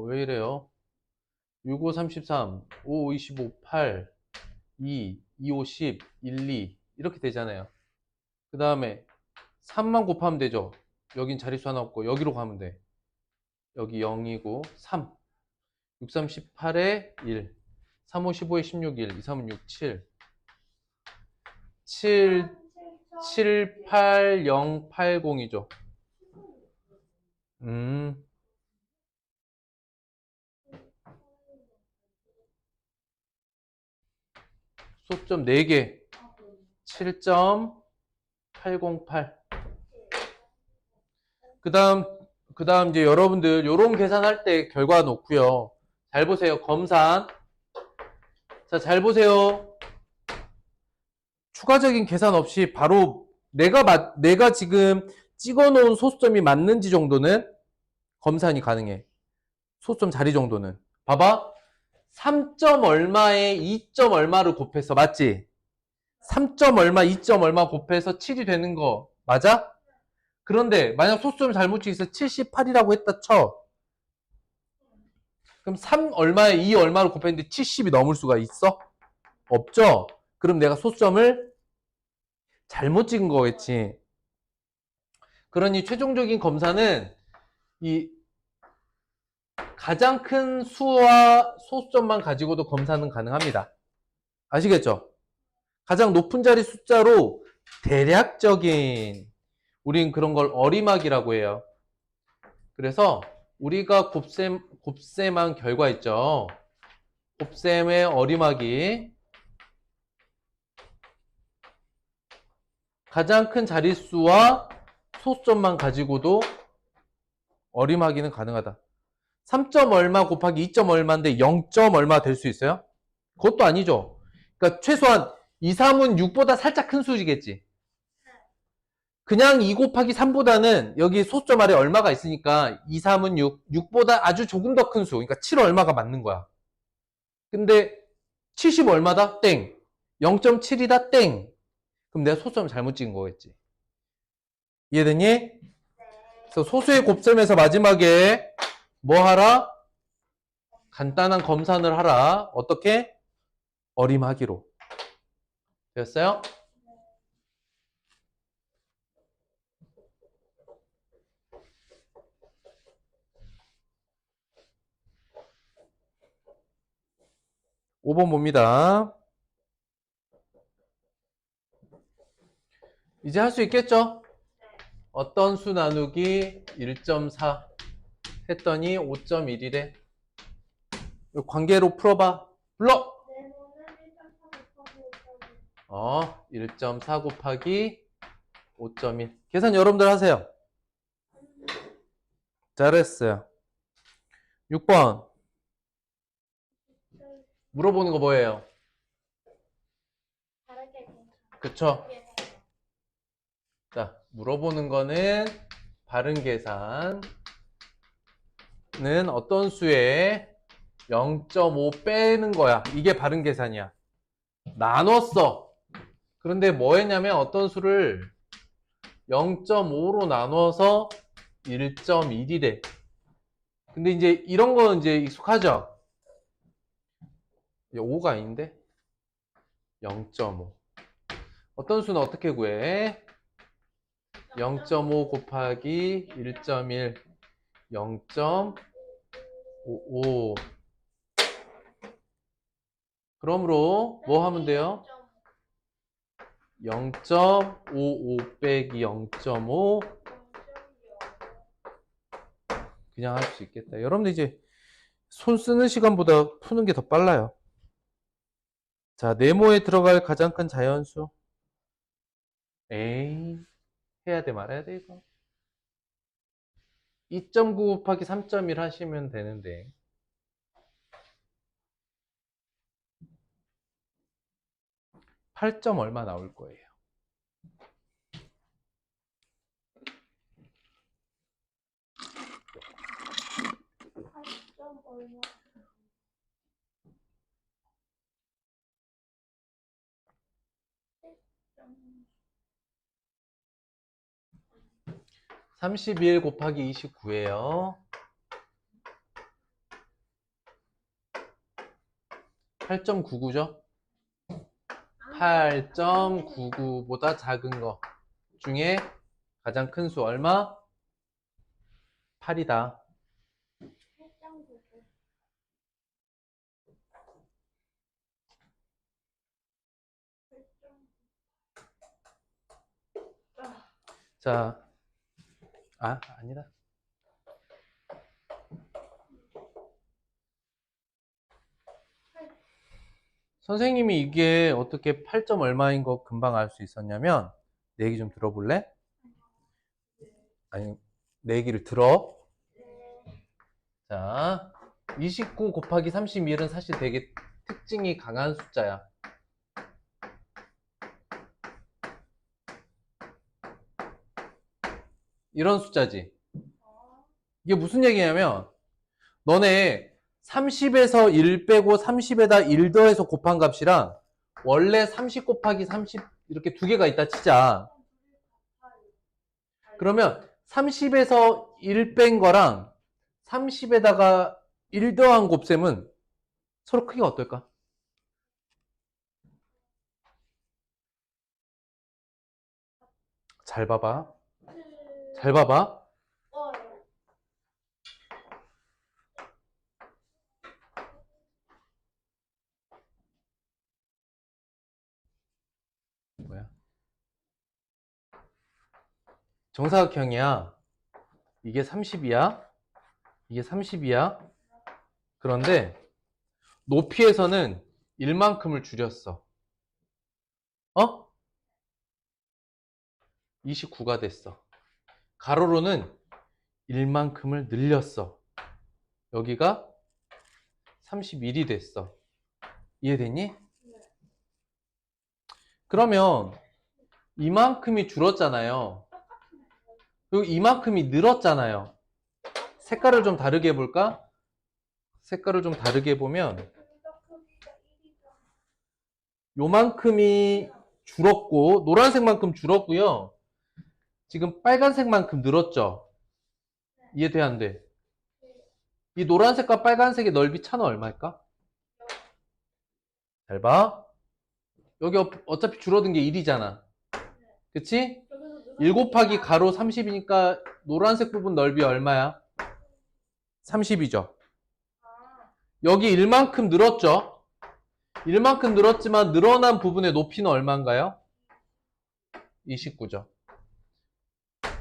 왜 이래요? 6, 5, 33, 5, 25, 8, 2, 2, 5, 10, 1, 2 이렇게 되잖아요. 그 다음에 3만 곱하면 되죠. 여긴 자릿수 하나 없고 여기로 가면 돼. 여기 0이고 3, 6, 3, 18에 1, 3, 5, 15에 16, 1, 2, 3, 6, 7, 7, 7, 8, 0, 8, 0이죠. 소점 4개. 7.808. 그 다음 이제 여러분들 요런 계산할 때 결과 놓고요. 잘 보세요. 검산. 자, 잘 보세요. 추가적인 계산 없이 바로 내가 지금 찍어 놓은 소수점이 맞는지 정도는 검산이 가능해. 소수점 자리 정도는. 봐봐. 3점 얼마에 2점 얼마를 곱해서 맞지? 3점 얼마, 2점 얼마 곱해서 7이 되는 거 맞아? 그런데 만약 소수점 잘못 찍어서 78이라고 했다 쳐. 그럼 3 얼마에 2 얼마를 곱했는데 70이 넘을 수가 있어? 없죠? 그럼 내가 소수점을 잘못 찍은 거겠지. 그러니 최종적인 검사는 이 가장 큰 수와 소수점만 가지고도 검사는 가능합니다. 아시겠죠? 가장 높은 자리 숫자로 대략적인 우린 그런 걸 어리막이라고 해요. 그래서 우리가 곱셈한 결과 있죠. 곱셈의 어리막이 가장 큰 자릿수와 소수점만 가지고도 어리막이는 가능하다. 3점 얼마 곱하기 2점 얼마인데 0점 얼마 될 수 있어요? 그것도 아니죠. 그러니까 최소한 2, 3은 6보다 살짝 큰 수지겠지. 그냥 2 곱하기 3보다는 여기 소수점 아래 얼마가 있으니까 2, 3은 6, 6보다 아주 조금 더 큰 수. 그러니까 7 얼마가 맞는 거야. 근데 70 얼마다? 땡. 0.7이다? 땡. 그럼 내가 소수점 잘못 찍은 거겠지. 이해됐니? 그래서 소수의 곱셈에서 마지막에 뭐 하라? 간단한 검산을 하라. 어떻게? 어림하기로. 됐어요? 오 번 봅니다. 이제 할 수 있겠죠? 어떤 수 나누기 1.4 했더니 5.1이래. 관계로 풀어봐. 불러! 네모는 1.4 곱하기 5.1. 1.4 곱하기 5.1. 계산 여러분들 하세요. 잘했어요. 6번. 물어보는 거 뭐예요? 다르게 괜찮아. 그쵸? 자, 물어보는 거는 바른 계산은 어떤 수에 0.5 빼는 거야. 이게 바른 계산이야. 나눴어. 그런데 뭐 했냐면 어떤 수를 0.5로 나눠서 1.1이래. 근데 이제 이런 건 이제 익숙하죠? 5가 아닌데? 0.5. 어떤 수는 어떻게 구해? 0.5 곱하기 1.1 0.55 그러므로 뭐 하면 돼요? 0.55 빼기 0.5 그냥 할 수 있겠다. 여러분들 이제 손 쓰는 시간보다 푸는 게 더 빨라요. 자, 네모에 들어갈 가장 큰 자연수. 에이, 해야 돼, 말아야 돼, 이거. 2.9 곱하기 3.1 하시면 되는데. 8점 얼마 나올 거예요? 8점 얼마? 31 곱하기 29예요. 8.99죠? 8.99보다 작은 거 중에 가장 큰 수 얼마? 8이다. 8.99. 자, 아니다. 선생님이 이게 어떻게 8점 얼마인 거 금방 알 수 있었냐면 내 얘기 좀 들어볼래? 아니, 내 얘기를 들어. 자, 29 곱하기 31은 사실 되게 특징이 강한 숫자야. 이런 숫자지. 이게 무슨 얘기냐면 너네 30에서 1 빼고 30에다 1 더해서 곱한 값이랑 원래 30 곱하기 30 이렇게 두 개가 있다 치자. 그러면 30에서 1 뺀 거랑 30에다가 1 더한 곱셈은 서로 크기가 어떨까? 잘 봐봐. 잘 봐봐. 뭐야? 정사각형이야. 이게 30이야. 이게 30이야. 그런데 높이에서는 1만큼을 줄였어. 어? 29가 됐어. 가로로는 1만큼을 늘렸어. 여기가 31이 됐어. 이해됐니? 그러면 이만큼이 줄었잖아요. 그리고 이만큼이 늘었잖아요. 색깔을 좀 다르게 해볼까? 색깔을 좀 다르게 해보면 요만큼이 줄었고 노란색만큼 줄었고요. 지금 빨간색만큼 늘었죠? 이해돼 안 돼? 이 노란색과 빨간색의 넓이 차는 얼마일까? 잘 봐. 여기 어차피 줄어든 게 1이잖아. 그치? 1 곱하기 가로 30이니까 노란색 부분 넓이 얼마야? 30이죠. 여기 1만큼 늘었죠? 1만큼 늘었지만 늘어난 부분의 높이는 얼마인가요? 29죠.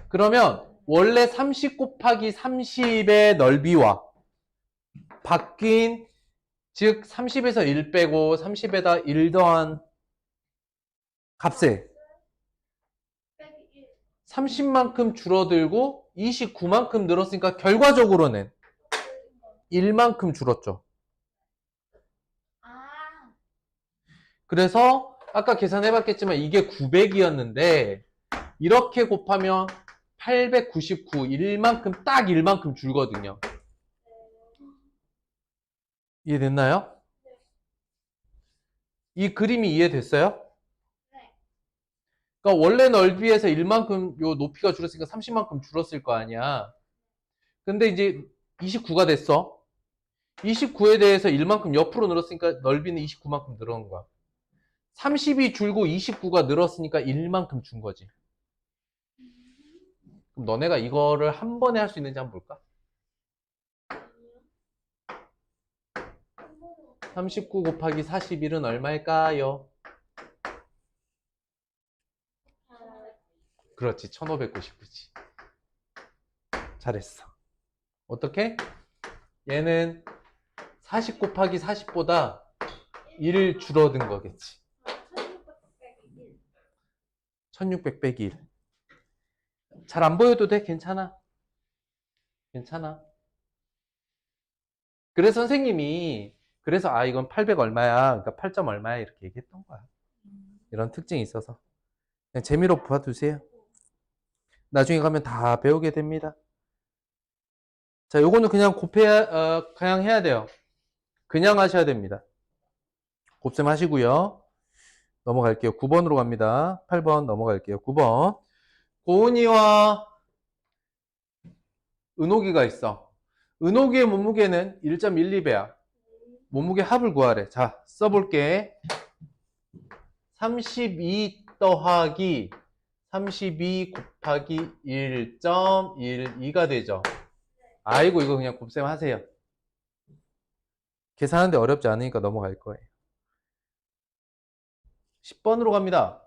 그러면 원래 30 곱하기 30의 넓이와 바뀐 즉 30에서 1 빼고 30에다 1 더한 값에 30만큼 줄어들고 29만큼 늘었으니까 결과적으로는 1만큼 줄었죠. 그래서 아까 계산해봤겠지만 이게 900이었는데 이렇게 곱하면 899, 1만큼 딱 1만큼 줄거든요. 이해됐나요? 이 그림이 이해됐어요? 그러니까 원래 넓이에서 1만큼 요 높이가 줄었으니까 30만큼 줄었을 거 아니야. 근데 이제 29가 됐어. 29에 대해서 1만큼 옆으로 늘었으니까 넓이는 29만큼 늘어난 거야. 30이 줄고 29가 늘었으니까 1만큼 준 거지. 그럼 너네가 이거를 한 번에 할 수 있는지 한번 볼까? 39 곱하기 41은 얼마일까요? 그렇지, 1599지. 잘했어. 어떻게? 얘는 40 곱하기 40보다 1 줄어든 거겠지. 1600 빼기 1. 잘 안 보여도 돼? 괜찮아. 괜찮아. 그래서 선생님이 그래서 이건 800 얼마야. 그러니까 8점 얼마야 이렇게 얘기했던 거야. 이런 특징이 있어서 그냥 재미로 봐두세요. 나중에 가면 다 배우게 됩니다. 자, 요거는 그냥 그냥 해야 돼요. 그냥 하셔야 됩니다. 곱셈 하시고요. 넘어갈게요. 9번으로 갑니다. 8번 넘어갈게요. 9번. 고은이와 은옥이가 있어. 은옥이의 몸무게는 1.12배야. 몸무게 합을 구하래. 자, 써볼게. 32 더하기 32 곱하기 1.12가 되죠. 아이고, 이거 그냥 곱셈 하세요. 계산하는데 어렵지 않으니까 넘어갈 거예요. 10번으로 갑니다.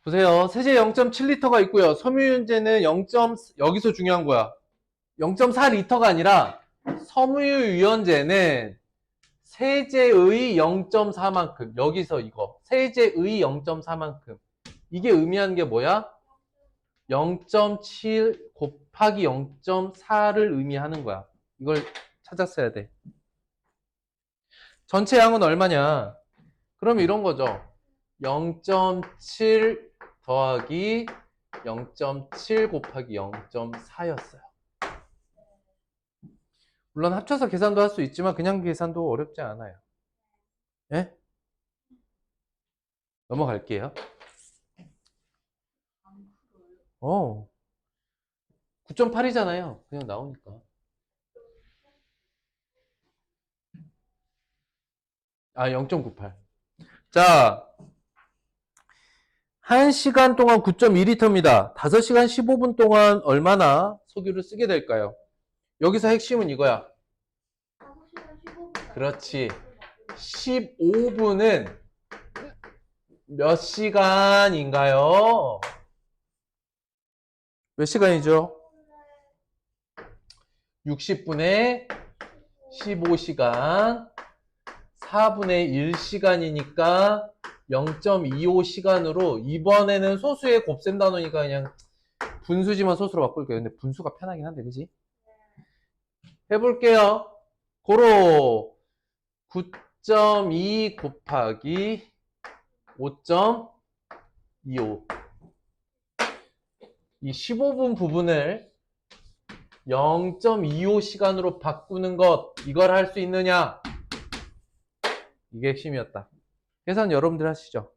보세요. 세제 0.7리터가 있고요. 섬유유연제는 여기서 중요한 거야. 0.4리터가 아니라 섬유유연제는 세제의 0.4만큼. 여기서 이거. 세제의 0.4만큼. 이게 의미하는 게 뭐야? 0.7 곱하기 0.4를 의미하는 거야. 이걸 찾았어야 돼. 전체 양은 얼마냐? 그럼 이런 거죠. 0.7 더하기 0.7 곱하기 0.4였어요. 물론 합쳐서 계산도 할 수 있지만 그냥 계산도 어렵지 않아요. 예? 넘어갈게요. 9.8이잖아요. 그냥 나오니까. 0.98. 자, 1시간 동안 9.2리터입니다. 5시간 15분 동안 얼마나 석유를 쓰게 될까요? 여기서 핵심은 이거야. 5시간 15분. 그렇지. 15분은 몇 시간인가요? 몇 시간이죠? 60분에 15시간, 4분의 1시간이니까 0.25시간으로 이번에는 소수의 곱셈 단위니까 그냥 분수지만 소수로 바꿀게요. 근데 분수가 편하긴 한데, 그지? 해볼게요. 고로 9.2 곱하기 5.25. 이 15분 부분을 0.25시간으로 바꾸는 것, 이걸 할 수 있느냐? 이게 핵심이었다. 계산 여러분들 하시죠.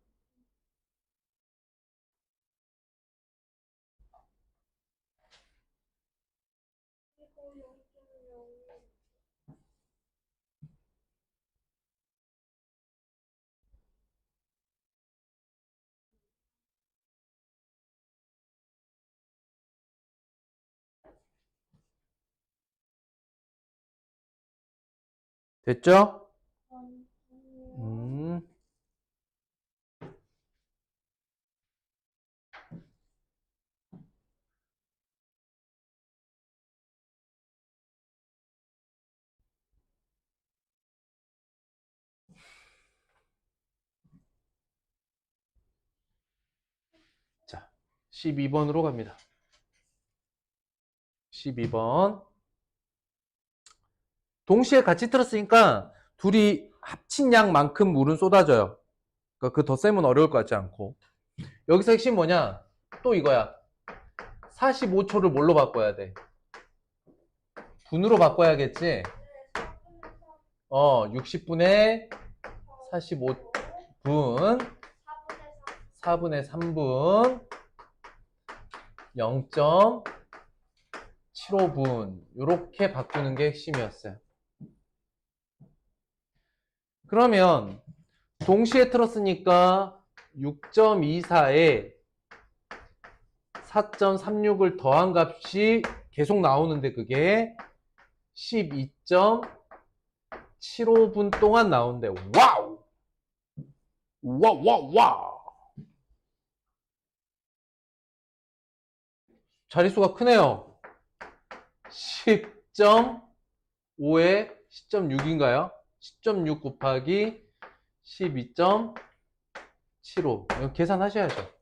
됐죠? 자, 12번으로 갑니다. 12번. 동시에 같이 틀었으니까 둘이 합친 양만큼 물은 쏟아져요. 그러니까 그 덧셈은 어려울 것 같지 않고. 여기서 핵심 뭐냐? 또 이거야. 45초를 뭘로 바꿔야 돼? 분으로 바꿔야겠지? 60분에 45분, 4분의 3분, 0.75분 이렇게 바꾸는 게 핵심이었어요. 그러면 동시에 틀었으니까 6.24에 4.36을 더한 값이 계속 나오는데 그게 12.75분 동안 나오는데 와우! 와와와! 자릿수가 크네요. 10.5에 10.6인가요? 10.6 곱하기 12.75. 이거 계산하셔야죠.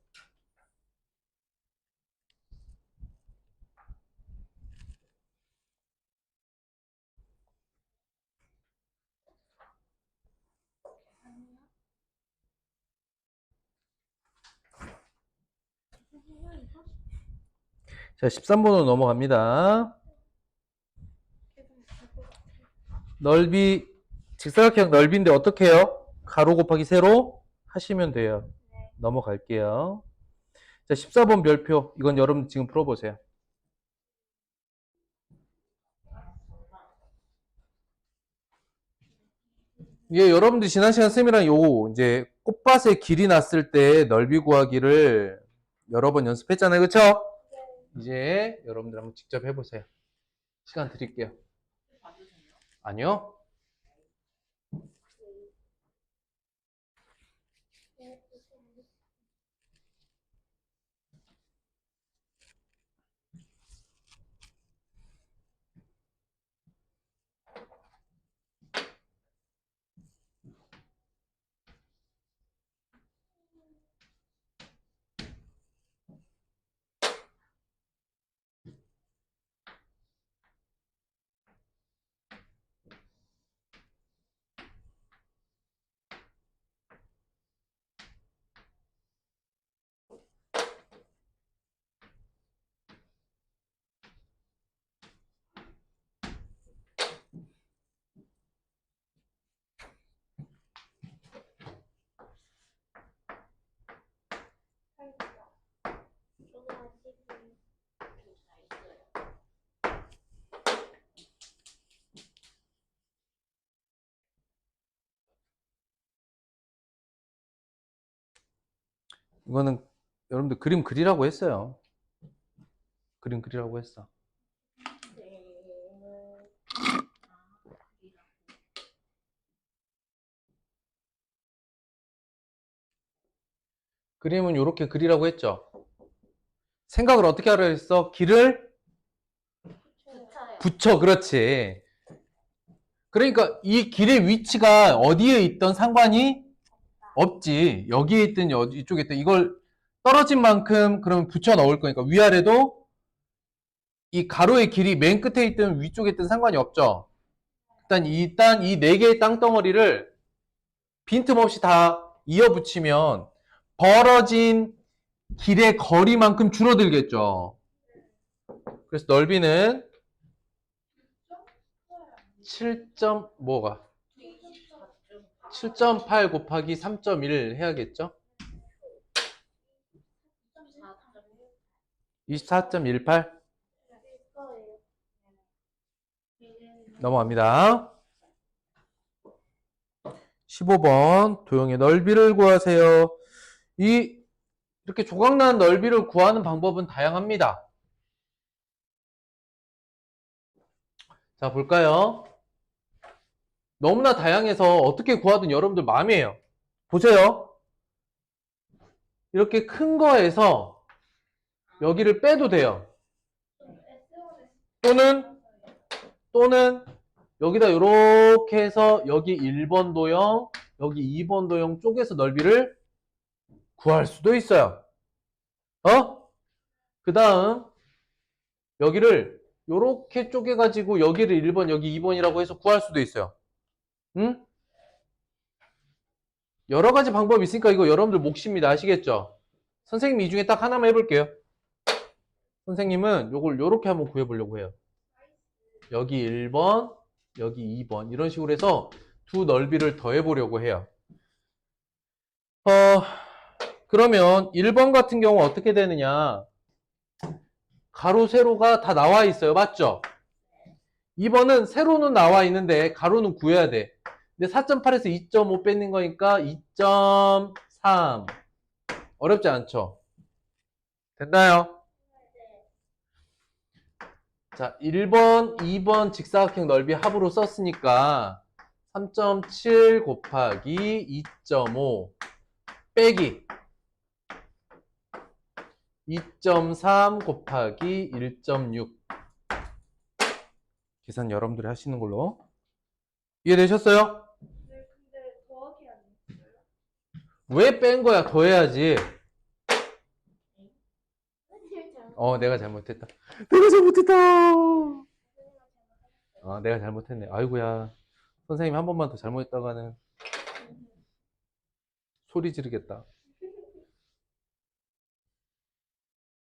자, 13번으로 넘어갑니다. 넓이, 직사각형 넓이인데 어떻게 해요? 가로 곱하기 세로 하시면 돼요. 넘어갈게요. 자, 14번 별표. 이건 여러분 지금 풀어보세요. 이게 여러분들 지난 시간 쌤이랑 요 이제 꽃밭에 길이 났을 때 넓이 구하기를 여러 번 연습했잖아요. 그쵸? 이제 여러분들 한번 직접 해보세요. 시간 드릴게요. 아니요? 이거는 여러분들 그림 그리라고 했어요. 그림 그리라고 했어. 그림은 이렇게 그리라고 했죠. 생각을 어떻게 하라 했어? 길을 붙여요. 붙여. 그렇지. 그러니까 이 길의 위치가 어디에 있던 상관이 없지. 여기에 있든 이쪽에 있든 이걸 떨어진 만큼 그러면 붙여 넣을 거니까 위아래도 이 가로의 길이 맨 끝에 있든 위쪽에 있든 상관이 없죠. 일단 이 네 개의 땅덩어리를 빈틈없이 다 이어 붙이면 벌어진 길의 거리만큼 줄어들겠죠. 그래서 넓이는 7.8 곱하기 3.1 해야겠죠? 24.18 넘어갑니다. 15번 도형의 넓이를 구하세요. 이렇게 조각난 넓이를 구하는 방법은 다양합니다. 자, 볼까요? 너무나 다양해서 어떻게 구하든 여러분들 마음이에요. 보세요. 이렇게 큰 거에서 여기를 빼도 돼요. 또는 여기다 이렇게 해서 여기 1번 도형, 여기 2번 도형 쪽에서 넓이를 구할 수도 있어요. 그 다음 여기를 이렇게 쪼개가지고 여기를 1번, 여기 2번이라고 해서 구할 수도 있어요. 응? 여러 가지 방법이 있으니까 이거 여러분들 몫입니다. 아시겠죠? 선생님이 이 중에 딱 하나만 해볼게요. 선생님은 요걸 요렇게 한번 구해보려고 해요. 여기 1번, 여기 2번 이런 식으로 해서 두 넓이를 더해보려고 해요. 그러면 1번 같은 경우 어떻게 되느냐? 가로, 세로가 다 나와 있어요. 맞죠? 2번은 세로는 나와 있는데 가로는 구해야 돼. 근데 4.8에서 2.5 빼는 거니까 2.3. 어렵지 않죠? 됐나요? 자, 1번, 2번 직사각형 넓이 합으로 썼으니까 3.7 곱하기 2.5 빼기 2.3 곱하기 1.6. 계산 여러분들이 하시는 걸로. 이해되셨어요? 네, 근데 더하기 아니었어요? 왜 뺀 거야? 더해야지. 선생님 잘못. 내가 잘못했다. 내가 잘못했다. 내가 잘못했네. 아이고야. 선생님 한 번만 더 잘못했다가는 소리 지르겠다.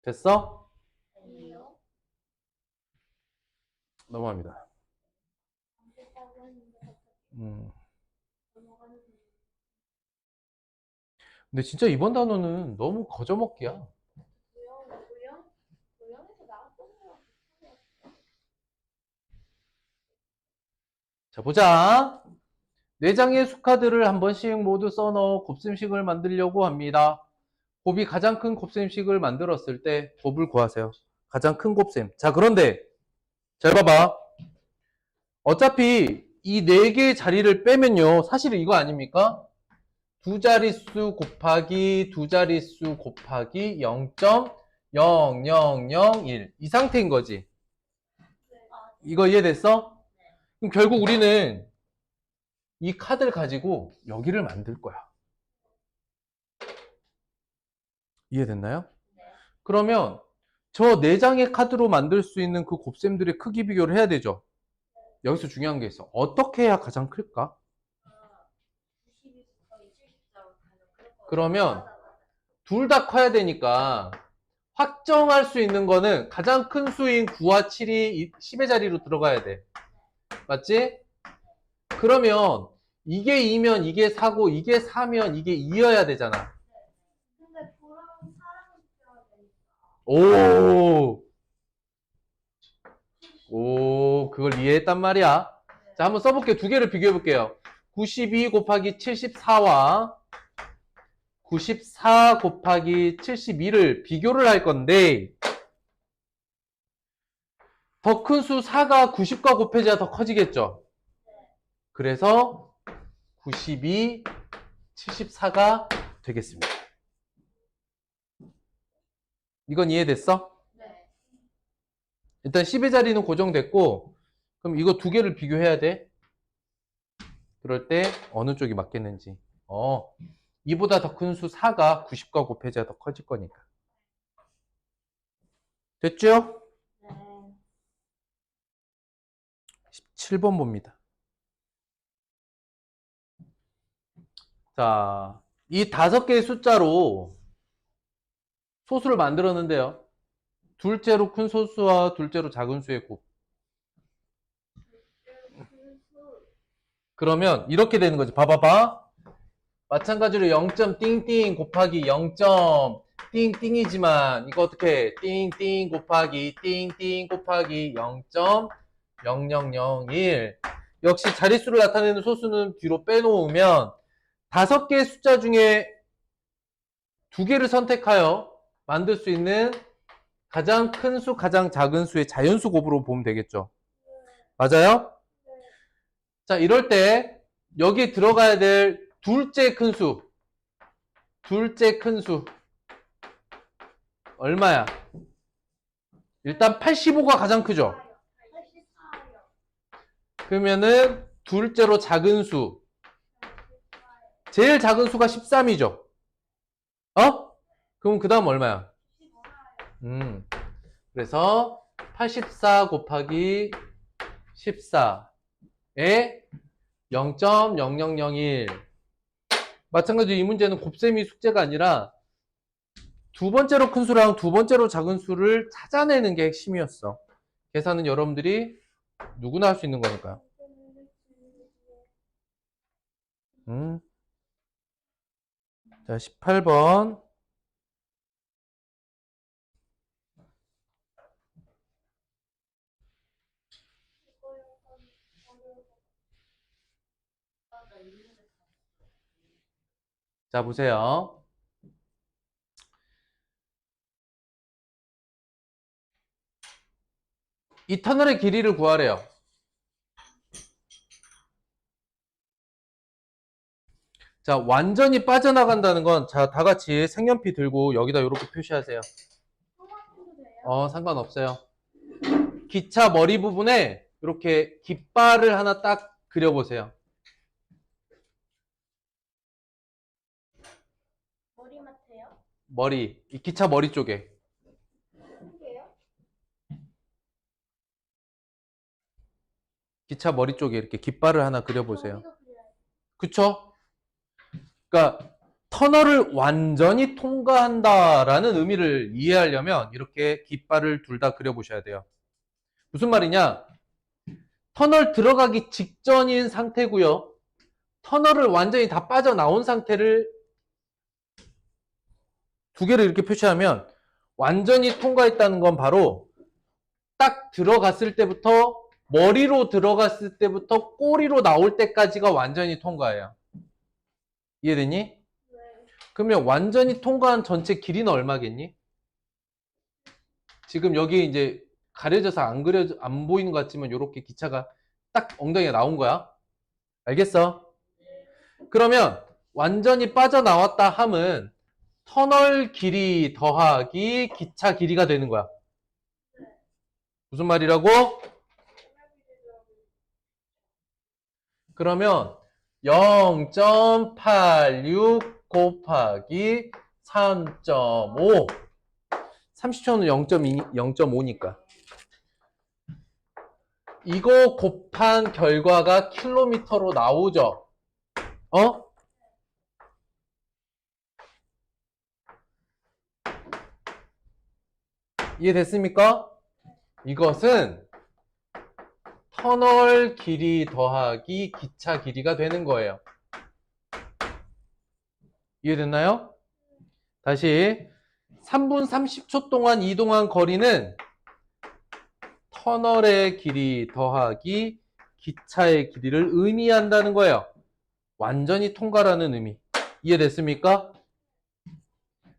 됐어? 아니요. 넘어갑니다. 안 됐다고 했는데 갑자기 음. 넘어가는 거. 근데 진짜 이번 단어는 너무 거저먹기야. 고영에서 나왔던 거랑 비슷해요. 자, 보자. 4장의 수카드를 한 번씩 모두 써넣어 곱셈식을 만들려고 합니다. 곱이 가장 큰 곱셈식을 만들었을 때 곱을 구하세요. 가장 큰 곱셈. 자, 그런데 잘 봐봐. 어차피 이 4개의 자리를 빼면요. 사실은 이거 아닙니까? 두 자릿수 곱하기 두 자릿수 곱하기 0.0001 이 상태인 거지. 이거 이해됐어? 그럼 결국 우리는 이 카드를 가지고 여기를 만들 거야. 이해됐나요? 그러면 저 4장의 카드로 만들 수 있는 그 곱셈들의 크기 비교를 해야 되죠. 여기서 중요한 게 있어. 어떻게 해야 가장 클까? 92부터 74로 가는 그런 거. 그러면 둘 다 커야 되니까 확정할 수 있는 거는 가장 큰 수인 9와 7이 10의 자리로 들어가야 돼. 맞지? 그러면 이게 2면 이게 4고 이게 4면 이게 2여야 되잖아. 근데 고랑 사랑이 있어야 되니까. 그걸 이해했단 말이야. 자, 한번 써볼게요. 두 개를 비교해 볼게요. 92 곱하기 74와 94 곱하기 72를 비교를 할 건데, 더 큰 수 4가 90과 곱해져야 더 커지겠죠? 그래서 92, 74가 되겠습니다. 이건 이해됐어? 네. 일단 10의 자리는 고정됐고, 그럼 이거 두 개를 비교해야 돼. 그럴 때 어느 쪽이 맞겠는지. 이보다 더 큰 수 4가 90과 곱해져야 더 커질 거니까. 됐죠? 네. 17번 봅니다. 자, 이 5개의 숫자로 소수를 만들었는데요. 둘째로 큰 소수와 둘째로 작은 수의 곱. 그러면 이렇게 되는 거지. 봐봐봐. 마찬가지로 0점 띵띵 곱하기 0점 띵띵이지만 이거 어떻게 해? 띵띵 곱하기 띵띵 곱하기 0.0001 역시 자릿수를 나타내는 소수는 뒤로 빼놓으면 5개의 숫자 중에 2개를 선택하여 만들 수 있는 가장 큰 수, 가장 작은 수의 자연수 곱으로 보면 되겠죠. 맞아요? 자, 이럴 때 여기 들어가야 될 둘째 큰 수. 둘째 큰 수. 얼마야? 일단 85가 가장 크죠? 84요. 그러면은 둘째로 작은 수. 제일 작은 수가 13이죠? 그럼 그 다음 얼마야? 14요. 그래서 84 곱하기 14에 0.0001. 마찬가지로 이 문제는 곱셈이 숙제가 아니라 두 번째로 큰 수랑 두 번째로 작은 수를 찾아내는 게 핵심이었어. 계산은 여러분들이 누구나 할 수 있는 거니까요. 자, 18번. 있는데 다 자, 보세요. 이 터널의 길이를 구하래요. 자, 완전히 빠져나간다는 건, 자, 다 같이 색연필 들고 여기다 이렇게 표시하세요. 토마토도 돼요? 상관없어요. 기차 머리 부분에 이렇게 깃발을 하나 딱 그려보세요. 머리맡에요? 이 기차 머리 쪽에. 크게요? 기차 머리 쪽에 이렇게 깃발을 하나 그려보세요. 여기도 그려요. 그쵸? 그러니까 터널을 완전히 통과한다라는 의미를 이해하려면 이렇게 깃발을 둘 다 그려보셔야 돼요. 무슨 말이냐? 터널 들어가기 직전인 상태고요. 터널을 완전히 다 빠져나온 상태를 두 개를 이렇게 표시하면 완전히 통과했다는 건 바로 딱 들어갔을 때부터 머리로 들어갔을 때부터 꼬리로 나올 때까지가 완전히 통과예요. 이해되니? 네. 그러면 완전히 통과한 전체 길이는 얼마겠니? 지금 여기 이제 가려져서 안 보이는 것 같지만 이렇게 기차가 딱 엉덩이가 나온 거야. 알겠어? 그러면 완전히 빠져나왔다 함은 터널 길이 더하기 기차 길이가 되는 거야. 무슨 말이라고? 그러면 0.86 곱하기 3.5 30초는 0.5니까 이거 곱한 결과가 킬로미터로 나오죠. 어? 이해됐습니까? 이것은 터널 길이 더하기 기차 길이가 되는 거예요. 이해됐나요? 다시 3분 30초 동안 이동한 거리는 터널의 길이 더하기 기차의 길이를 의미한다는 거예요. 완전히 통과라는 의미. 이해됐습니까?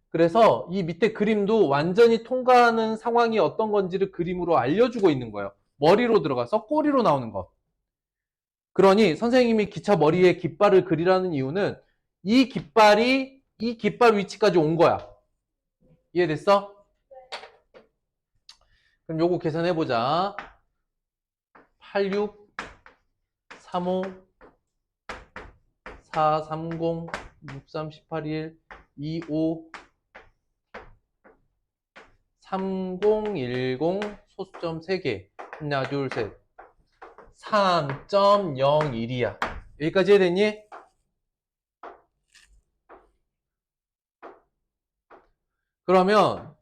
그래서 이 밑에 그림도 완전히 통과하는 상황이 어떤 건지를 그림으로 알려주고 있는 거예요. 머리로 들어가서 꼬리로 나오는 것. 그러니 선생님이 기차 머리에 깃발을 그리라는 이유는 이 깃발이 이 깃발 위치까지 온 거야. 이해됐어? 그럼 요거 계산해보자. 86, 35, 4, 30, 63, 18, 25, 3010 소수점 3개. 하나, 둘, 셋. 3.01이야. 여기까지 해야되니? 그러면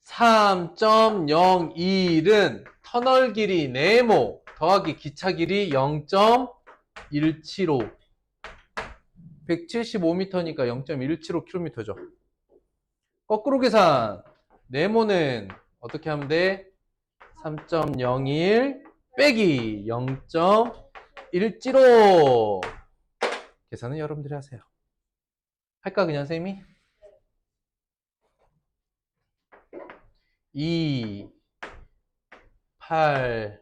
3.01은 터널 길이 네모 더하기 기차 길이 0.175 175m니까 0.175km죠. 거꾸로 계산 네모는 어떻게 하면 돼? 3.01 빼기 0.175 계산은 여러분들이 하세요. 할까 그냥 쌤이? 2 8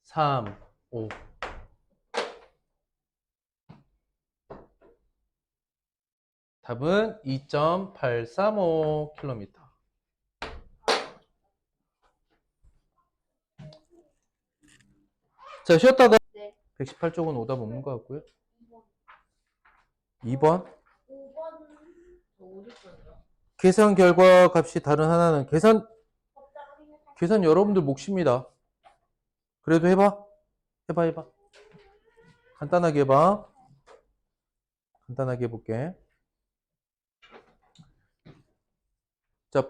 3 5 답은 2.835km. 자, 쉬었다가 네. 118쪽은 오답 없는 것 같고요. 2번. 5번. 저 5, 6번이요. 계산 결과 값이 다른 하나는 계산 여러분들 몫입니다. 그래도 해봐. 해봐. 간단하게 해봐. 간단하게 해볼게. 자,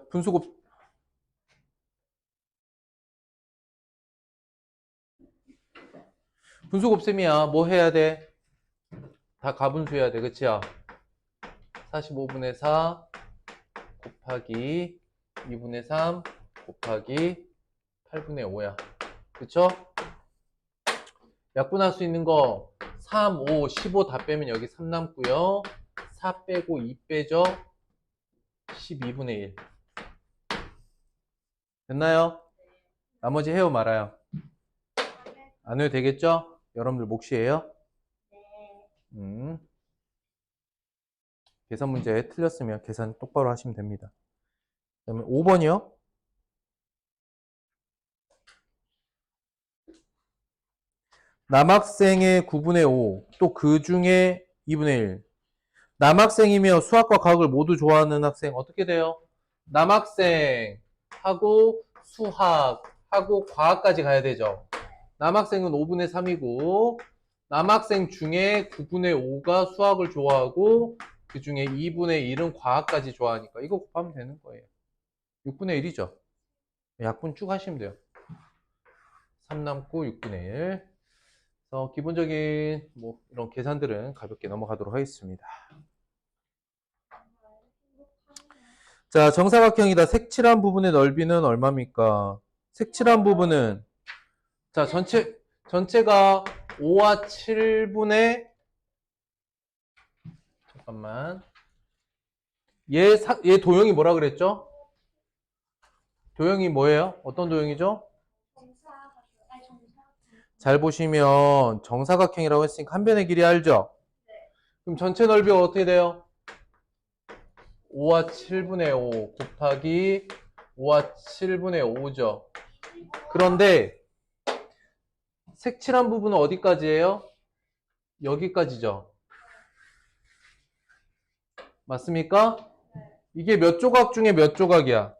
분수곱셈이야. 뭐 해야 돼? 다 가분수 해야 돼. 그치요? 45분의 4 곱하기 2분의 3 곱하기 8분의 5야. 그쵸? 약분할 수 있는 거 3, 5, 15 다 빼면 여기 3 남고요. 4 빼고 2 빼죠. 12분의 1. 됐나요? 나머지 해요 말아요? 안 해도 되겠죠? 여러분들 몫이에요? 네. 계산 문제 틀렸으면 계산 똑바로 하시면 됩니다. 그 다음에 5번이요. 남학생의 9분의 5, 또 그 중에 2분의 1. 남학생이며 수학과 과학을 모두 좋아하는 학생 어떻게 돼요? 남학생하고 수학하고 과학까지 가야 되죠. 남학생은 5분의 3이고 남학생 중에 9분의 5가 수학을 좋아하고 그 중에 2분의 1은 과학까지 좋아하니까 이거 곱하면 되는 거예요. 6분의 1이죠. 약분 쭉 하시면 돼요. 3 남고 6분의 1. 그래서 기본적인 뭐 이런 계산들은 가볍게 넘어가도록 하겠습니다. 자, 정사각형이다. 색칠한 부분의 넓이는 얼마입니까? 색칠한 부분은 자, 전체가 5와 7분의 잠깐만. 얘 도형이 뭐라 그랬죠? 도형이 뭐예요? 어떤 도형이죠? 잘 보시면 정사각형이라고 했으니까 한 변의 길이 알죠? 그럼 전체 넓이가 어떻게 돼요? 5와 7분의 5 곱하기 5와 7분의 5죠. 그런데 색칠한 부분은 어디까지예요? 여기까지죠. 맞습니까? 이게 몇 조각 중에 몇 조각이야?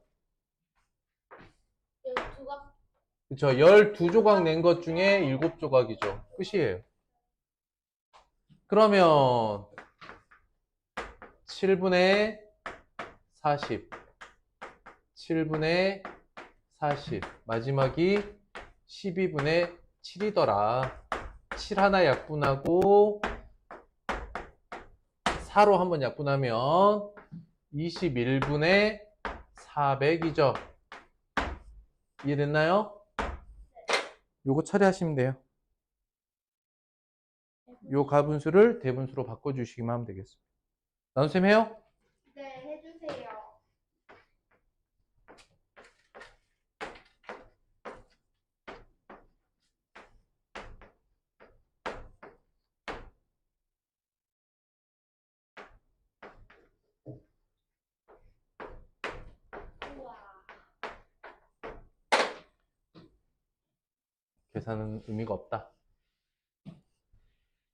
그쵸. 12조각 낸 것 중에 7조각이죠. 끝이에요. 그러면 7분의 40, 7분의 40, 마지막이 12분의 7이더라. 7 하나 약분하고 4로 한번 약분하면 21분의 400이죠. 이해됐나요? 요거 처리하시면 돼요. 요 가분수를 대분수로 바꿔주시기만 하면 되겠습니다. 나눗셈 해요? 네, 해주세요. 우와. 계산은 의미가 없다.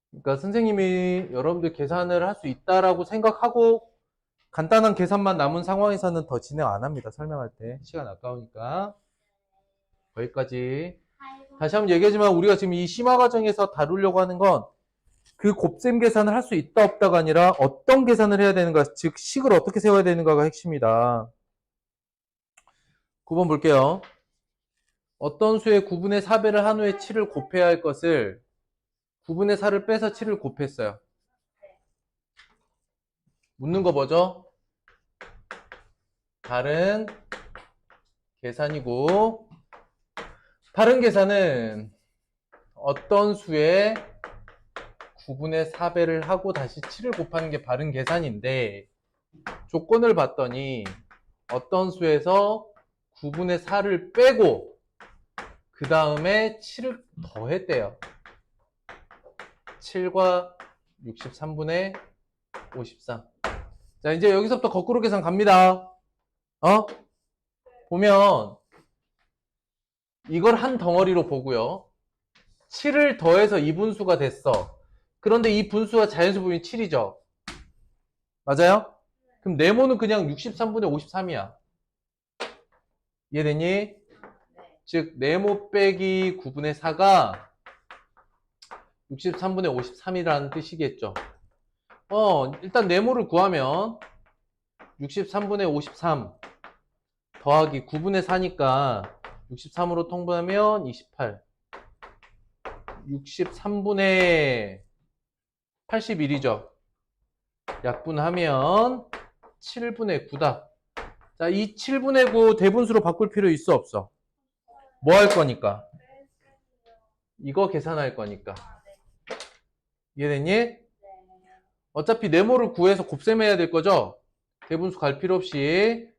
그러니까 선생님이 여러분들 계산을 할 수 있다라고 생각하고 간단한 계산만 남은 상황에서는 더 진행 안 합니다. 설명할 때. 시간 아까우니까. 거기까지. 다시 한번 얘기하지만 우리가 지금 이 심화 과정에서 다루려고 하는 건 그 곱셈 계산을 할 수 있다 없다가 아니라 어떤 계산을 해야 되는가, 즉 식을 어떻게 세워야 되는가가 핵심이다. 9번 볼게요. 어떤 수의 9분의 4배를 한 후에 7을 곱해야 할 것을 9분의 4를 빼서 7을 곱했어요. 묻는 거 뭐죠? 다른 계산이고, 다른 계산은 어떤 수에 9분의 4배를 하고 다시 7을 곱하는 게 바른 계산인데, 조건을 봤더니 어떤 수에서 9분의 4를 빼고 그 다음에 7을 더했대요. 7과 63분의 53. 자, 이제 여기서부터 거꾸로 계산 갑니다. 보면 이걸 한 덩어리로 보고요. 7을 더해서 2분수가 됐어. 그런데 이 분수가 자연수 부분이 7이죠. 맞아요? 그럼 네모는 그냥 63분의 53이야. 이해됐니? 네. 즉 네모 빼기 9분의 4가 63분의 53이라는 뜻이겠죠. 일단 네모를 구하면 63분의 53 더하기 9분의 4니까 63으로 통분하면 28. 63분의 81이죠. 약분하면 7분의 9다. 자, 이 7분의 9 대분수로 바꿀 필요 있어 없어? 뭐 할 거니까? 이거 계산할 거니까. 아, 네. 이해됐니? 네. 어차피 네모를 구해서 곱셈해야 될 거죠? 대분수 갈 필요 없이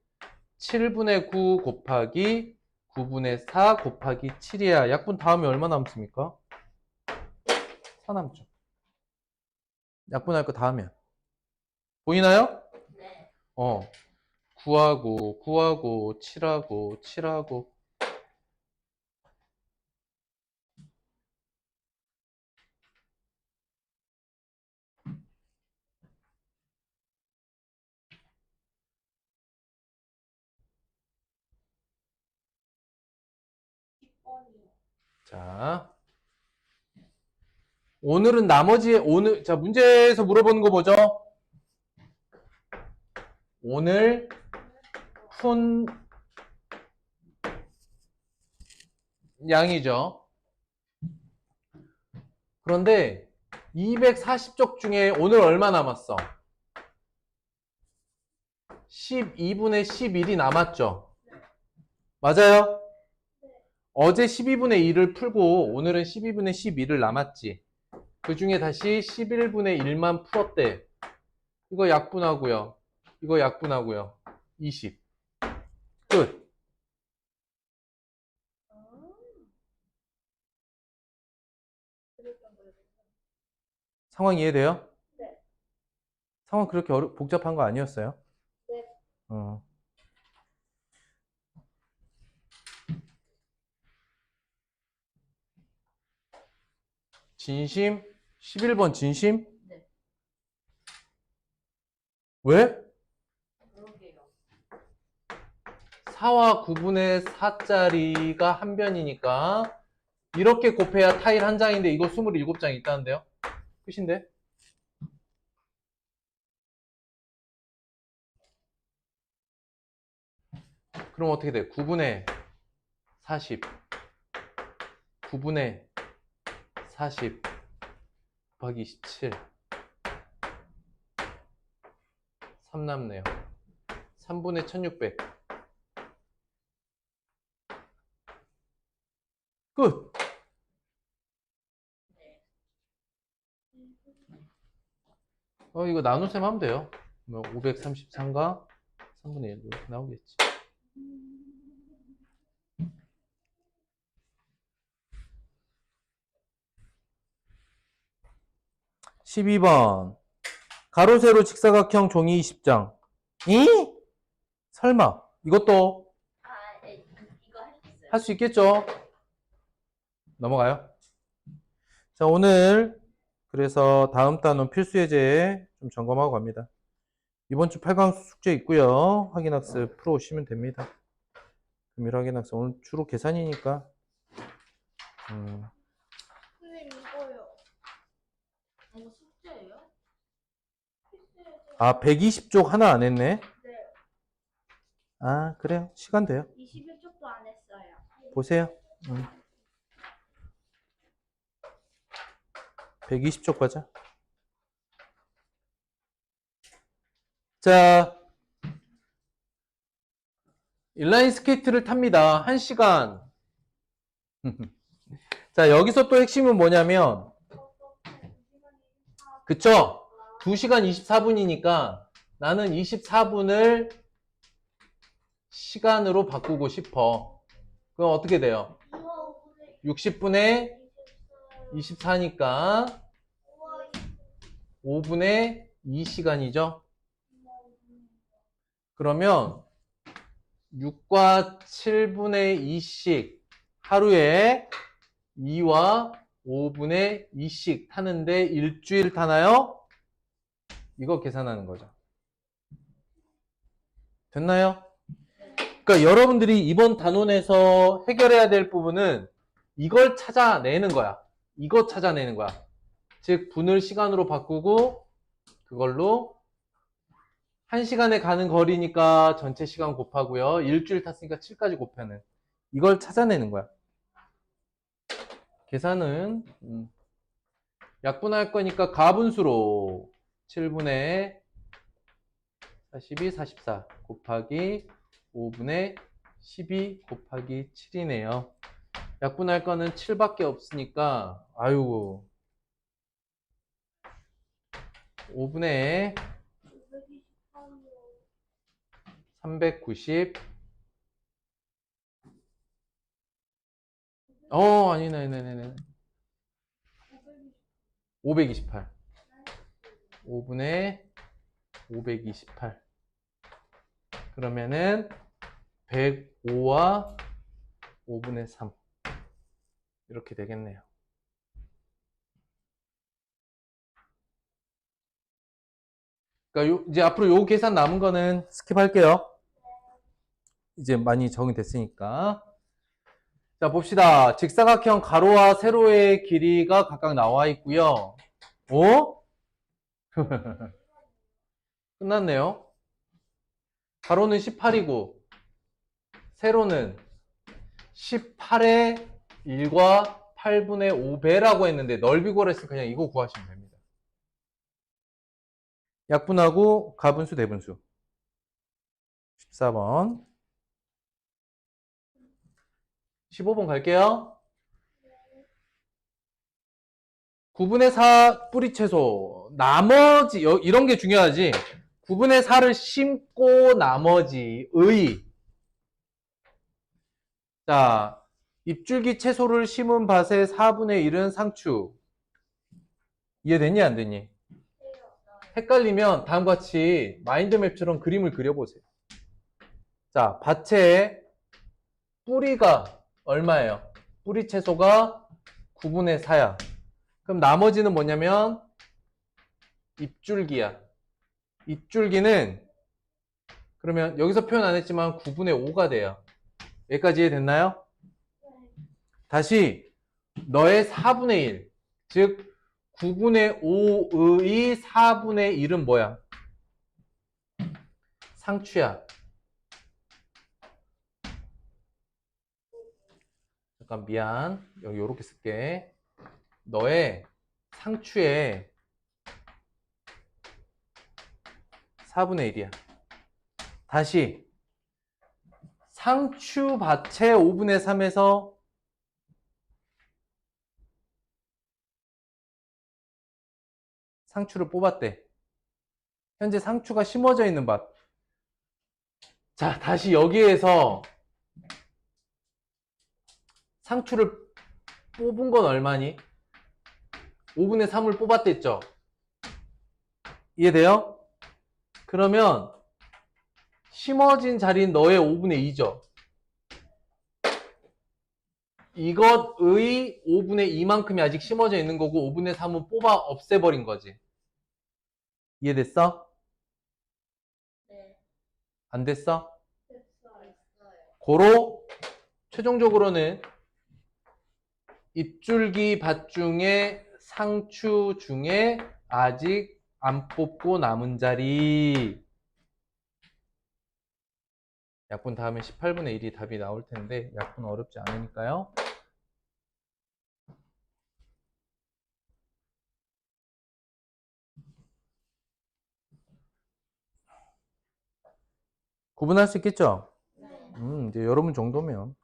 7분의 9 곱하기 9분의 4 곱하기 7이야. 약분 다음에 얼마 남습니까? 4 남죠. 약분할 거 다음이야. 보이나요? 네. 9하고 9하고 7하고 7하고 자, 오늘은 자, 문제에서 물어보는 거 뭐죠? 오늘 푼 양이죠. 그런데 240쪽 중에 오늘 얼마 남았어? 12분의 11이 남았죠. 맞아요? 어제 12분의 1을 풀고 오늘은 12분의 11을 남았지. 그 중에 다시 11분의 1만 풀었대. 이거 약분하고요. 이거 약분하고요. 20. 끝. 상황 이해돼요? 네. 상황 그렇게 복잡한 거 아니었어요? 네. 진심? 11번 진심? 네. 왜? 그러게요. 4와 9분의 4짜리가 한 변이니까 이렇게 곱해야 타일 한 장인데 이거 27장 있다는데요? 끝인데? 그럼 어떻게 돼? 9분의 40 9분의 40 곱하기 27 3 남네요. 3분의 1600 끝! 이거 나눗셈 하면 돼요. 533과 3분의 1 이렇게 나오겠지. 12번 가로 세로 직사각형 종이 20장. 이? 설마 이것도 아, 네. 이거 할 수 있어요. 할 수 있겠죠? 넘어가요. 자, 오늘 그래서 다음 단원 필수 예제 좀 점검하고 갑니다. 이번 주 8강 숙제 있고요. 확인학습 풀어오시면 됩니다. 금일 확인학습 오늘 주로 계산이니까. 선생님 이거요. 숙제예요? 아, 120쪽 하나 안 했네. 네. 아, 그래요. 시간 돼요. 21쪽도 안 했어요. 보세요. 120쪽 가자. 자, 인라인 스케이트를 탑니다. 1시간. 자, 여기서 또 핵심은 뭐냐면, 그쵸? 2시간 24분이니까 나는 24분을 시간으로 바꾸고 싶어. 그럼 어떻게 돼요? 60분의 24니까 5분의 2시간이죠? 그러면 6과 7분의 2씩 하루에 2와 5분의 2씩 타는데 일주일 타나요? 이거 계산하는 거죠. 됐나요? 그러니까 여러분들이 이번 단원에서 해결해야 될 부분은 이걸 찾아내는 거야. 이거 찾아내는 거야. 즉 분을 시간으로 바꾸고 그걸로 1시간에 가는 거리니까 전체 시간 곱하고요. 일주일 탔으니까 7까지 곱하는 이걸 찾아내는 거야. 계산은 약분할 거니까 가분수로 7분의 42, 44 곱하기 5분의 12 곱하기 7이네요. 약분할 거는 7밖에 없으니까 아유 5분의 528이요. 390 아니네 528 5분의 528 그러면은 105와 5분의 3 이렇게 되겠네요. 그러니까 이제 앞으로 요 계산 남은 거는 스킵할게요. 이제 많이 적응이 됐으니까. 자, 봅시다. 직사각형 가로와 세로의 길이가 각각 나와 있고요. 오? 끝났네요. 가로는 18이고 세로는 18의 1과 8분의 5배라고 했는데 넓이 구하랬으니까 그냥 이거 구하시면 됩니다. 약분하고 가분수 대분수 14번 15번 갈게요. 9분의 4 뿌리채소 나머지 이런 게 중요하지. 9분의 4를 심고 나머지의 자 입줄기 채소를 심은 밭의 4분의 1은 상추. 이해됐니 안 됐니? 헷갈리면 다음과 같이 마인드맵처럼 그림을 그려보세요. 자, 밭에 뿌리가 얼마예요? 뿌리 채소가 9분의 4야. 그럼 나머지는 뭐냐면 잎줄기야. 잎줄기는 그러면 여기서 표현 안 했지만 9분의 5가 돼요. 여기까지 이해됐나요? 다시 너의 4분의 1, 즉 9분의 5의 4분의 1은 뭐야? 상추야. 잠깐 미안. 여기 요렇게 쓸게. 너의 상추의 4분의 1이야. 다시 상추밭의 5분의 3에서 상추를 뽑았대. 현재 상추가 심어져 있는 밭. 자, 다시 여기에서 상추를 뽑은 건 얼마니? 5분의 3을 뽑았댔죠? 이해돼요? 그러면 심어진 자리는 너의 5분의 2죠? 이것의 5분의 2만큼이 아직 심어져 있는 거고 5분의 3은 뽑아 없애버린 거지. 이해됐어? 네. 안 됐어? 됐어요. 고로 최종적으로는 잎줄기 밭 중에 상추 중에 아직 안 뽑고 남은 자리 약분 다음에 18분의 1이 답이 나올 텐데 약분 어렵지 않으니까요. 구분할 수 있겠죠? 네. 이제 여러분 정도면.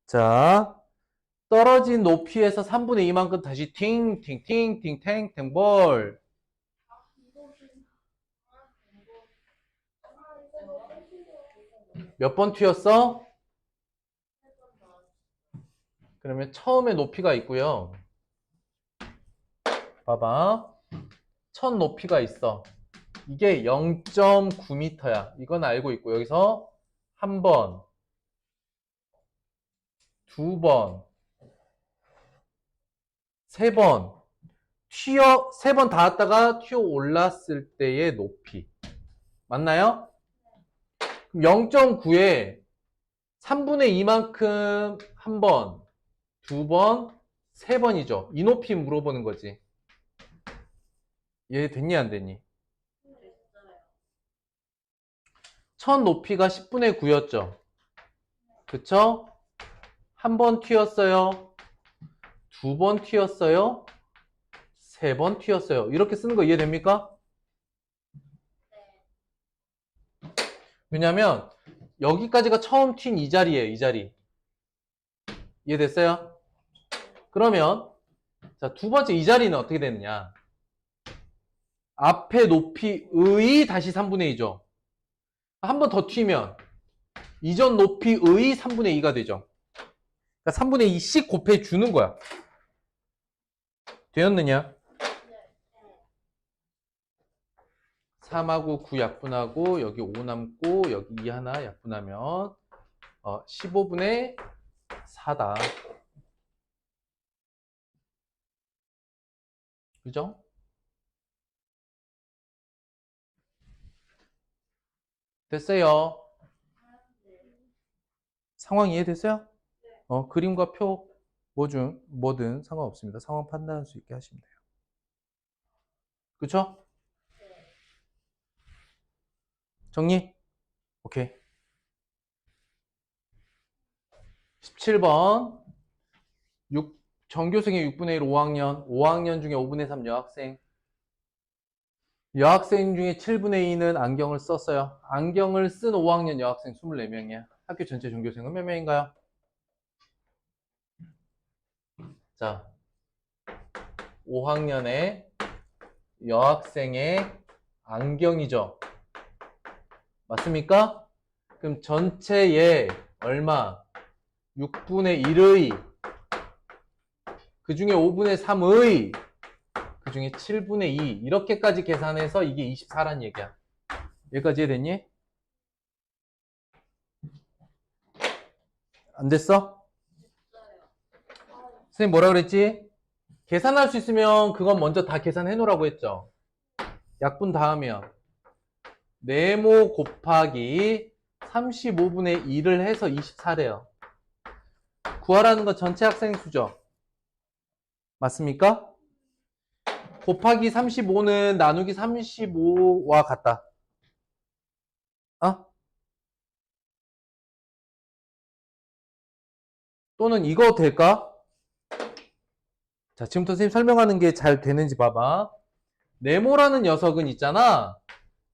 자, 떨어진 높이에서 3분의 2만큼 다시 팅팅팅팅팅탱탱볼. 몇 번 튀었어? 그러면 처음에 높이가 있고요. 봐봐. 첫 높이가 있어. 이게 0.9m야. 이건 알고 있고 여기서 한 번, 두 번, 세 번, 세 번 닿았다가 튀어 올랐을 때의 높이. 맞나요? 0.9에 3분의 2만큼 한 번, 두 번, 세 번이죠. 이 높이 물어보는 거지. 얘 됐니 안 됐니? 됐어요. 첫 높이가 10분의 9였죠. 그쵸? 한 번 튀었어요. 두 번 튀었어요. 세 번 튀었어요. 이렇게 쓰는 거 이해됩니까? 네. 왜냐면 여기까지가 처음 튄 이 자리예요, 이 자리. 이해됐어요? 그러면 자, 두 번째 이 자리는 어떻게 되느냐? 앞에 높이의 다시 3분의 2죠. 한 번 더 튀면 이전 높이의 3분의 2가 되죠. 그러니까 3분의 2씩 곱해 주는 거야. 되었느냐? 3하고 9 약분하고 여기 5 남고 여기 2 하나 약분하면 15분의 4다. 그죠? 됐어요. 상황 이해됐어요? 그림과 표 뭐든 상관없습니다. 상황 판단할 수 있게 하시면 돼요. 그쵸? 정리? 오케이. 17번 전교생의 6분의 1 5학년 중에 5분의 3 여학생. 여학생 중에 7분의 2는 안경을 썼어요. 안경을 쓴 5학년 여학생 24명이야. 학교 전체 전교생은 몇 명인가요? 자, 5학년의 여학생의 안경이죠. 맞습니까? 그럼 전체의 얼마? 6분의 1의 그 중에 5분의 3의 그 중에 7분의 2 이렇게까지 계산해서 이게 24란 얘기야. 여기까지 이해됐니? 안 됐어? 선생님 뭐라 그랬지? 계산할 수 있으면 그건 먼저 다 계산해 놓으라고 했죠. 약분 다 하면 네모 곱하기 35분의 1을 해서 24래요. 구하라는 건 전체 학생 수죠. 맞습니까? 곱하기 35는 나누기 35와 같다. 또는 이거 될까? 자, 지금부터 선생님 설명하는 게 잘 되는지 봐봐. 네모라는 녀석은 있잖아.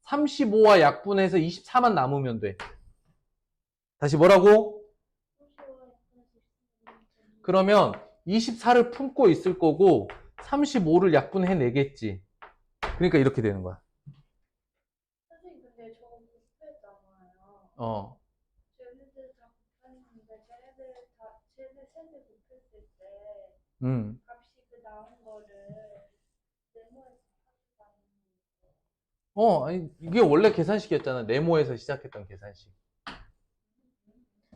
35와 약분해서 24만 남으면 돼. 다시 뭐라고? 그러면 24를 품고 있을 거고 35를 약분해내겠지. 그러니까 이렇게 되는 거야. 선생님 근데 저거 곱했잖아요. 쟤네들 다 곱했는데 쟤네 셋을 곱했을 때 값이 그 나온 거를 네모에서 가져가는 아니, 이게 원래 계산식이었잖아. 네모에서 시작했던 계산식.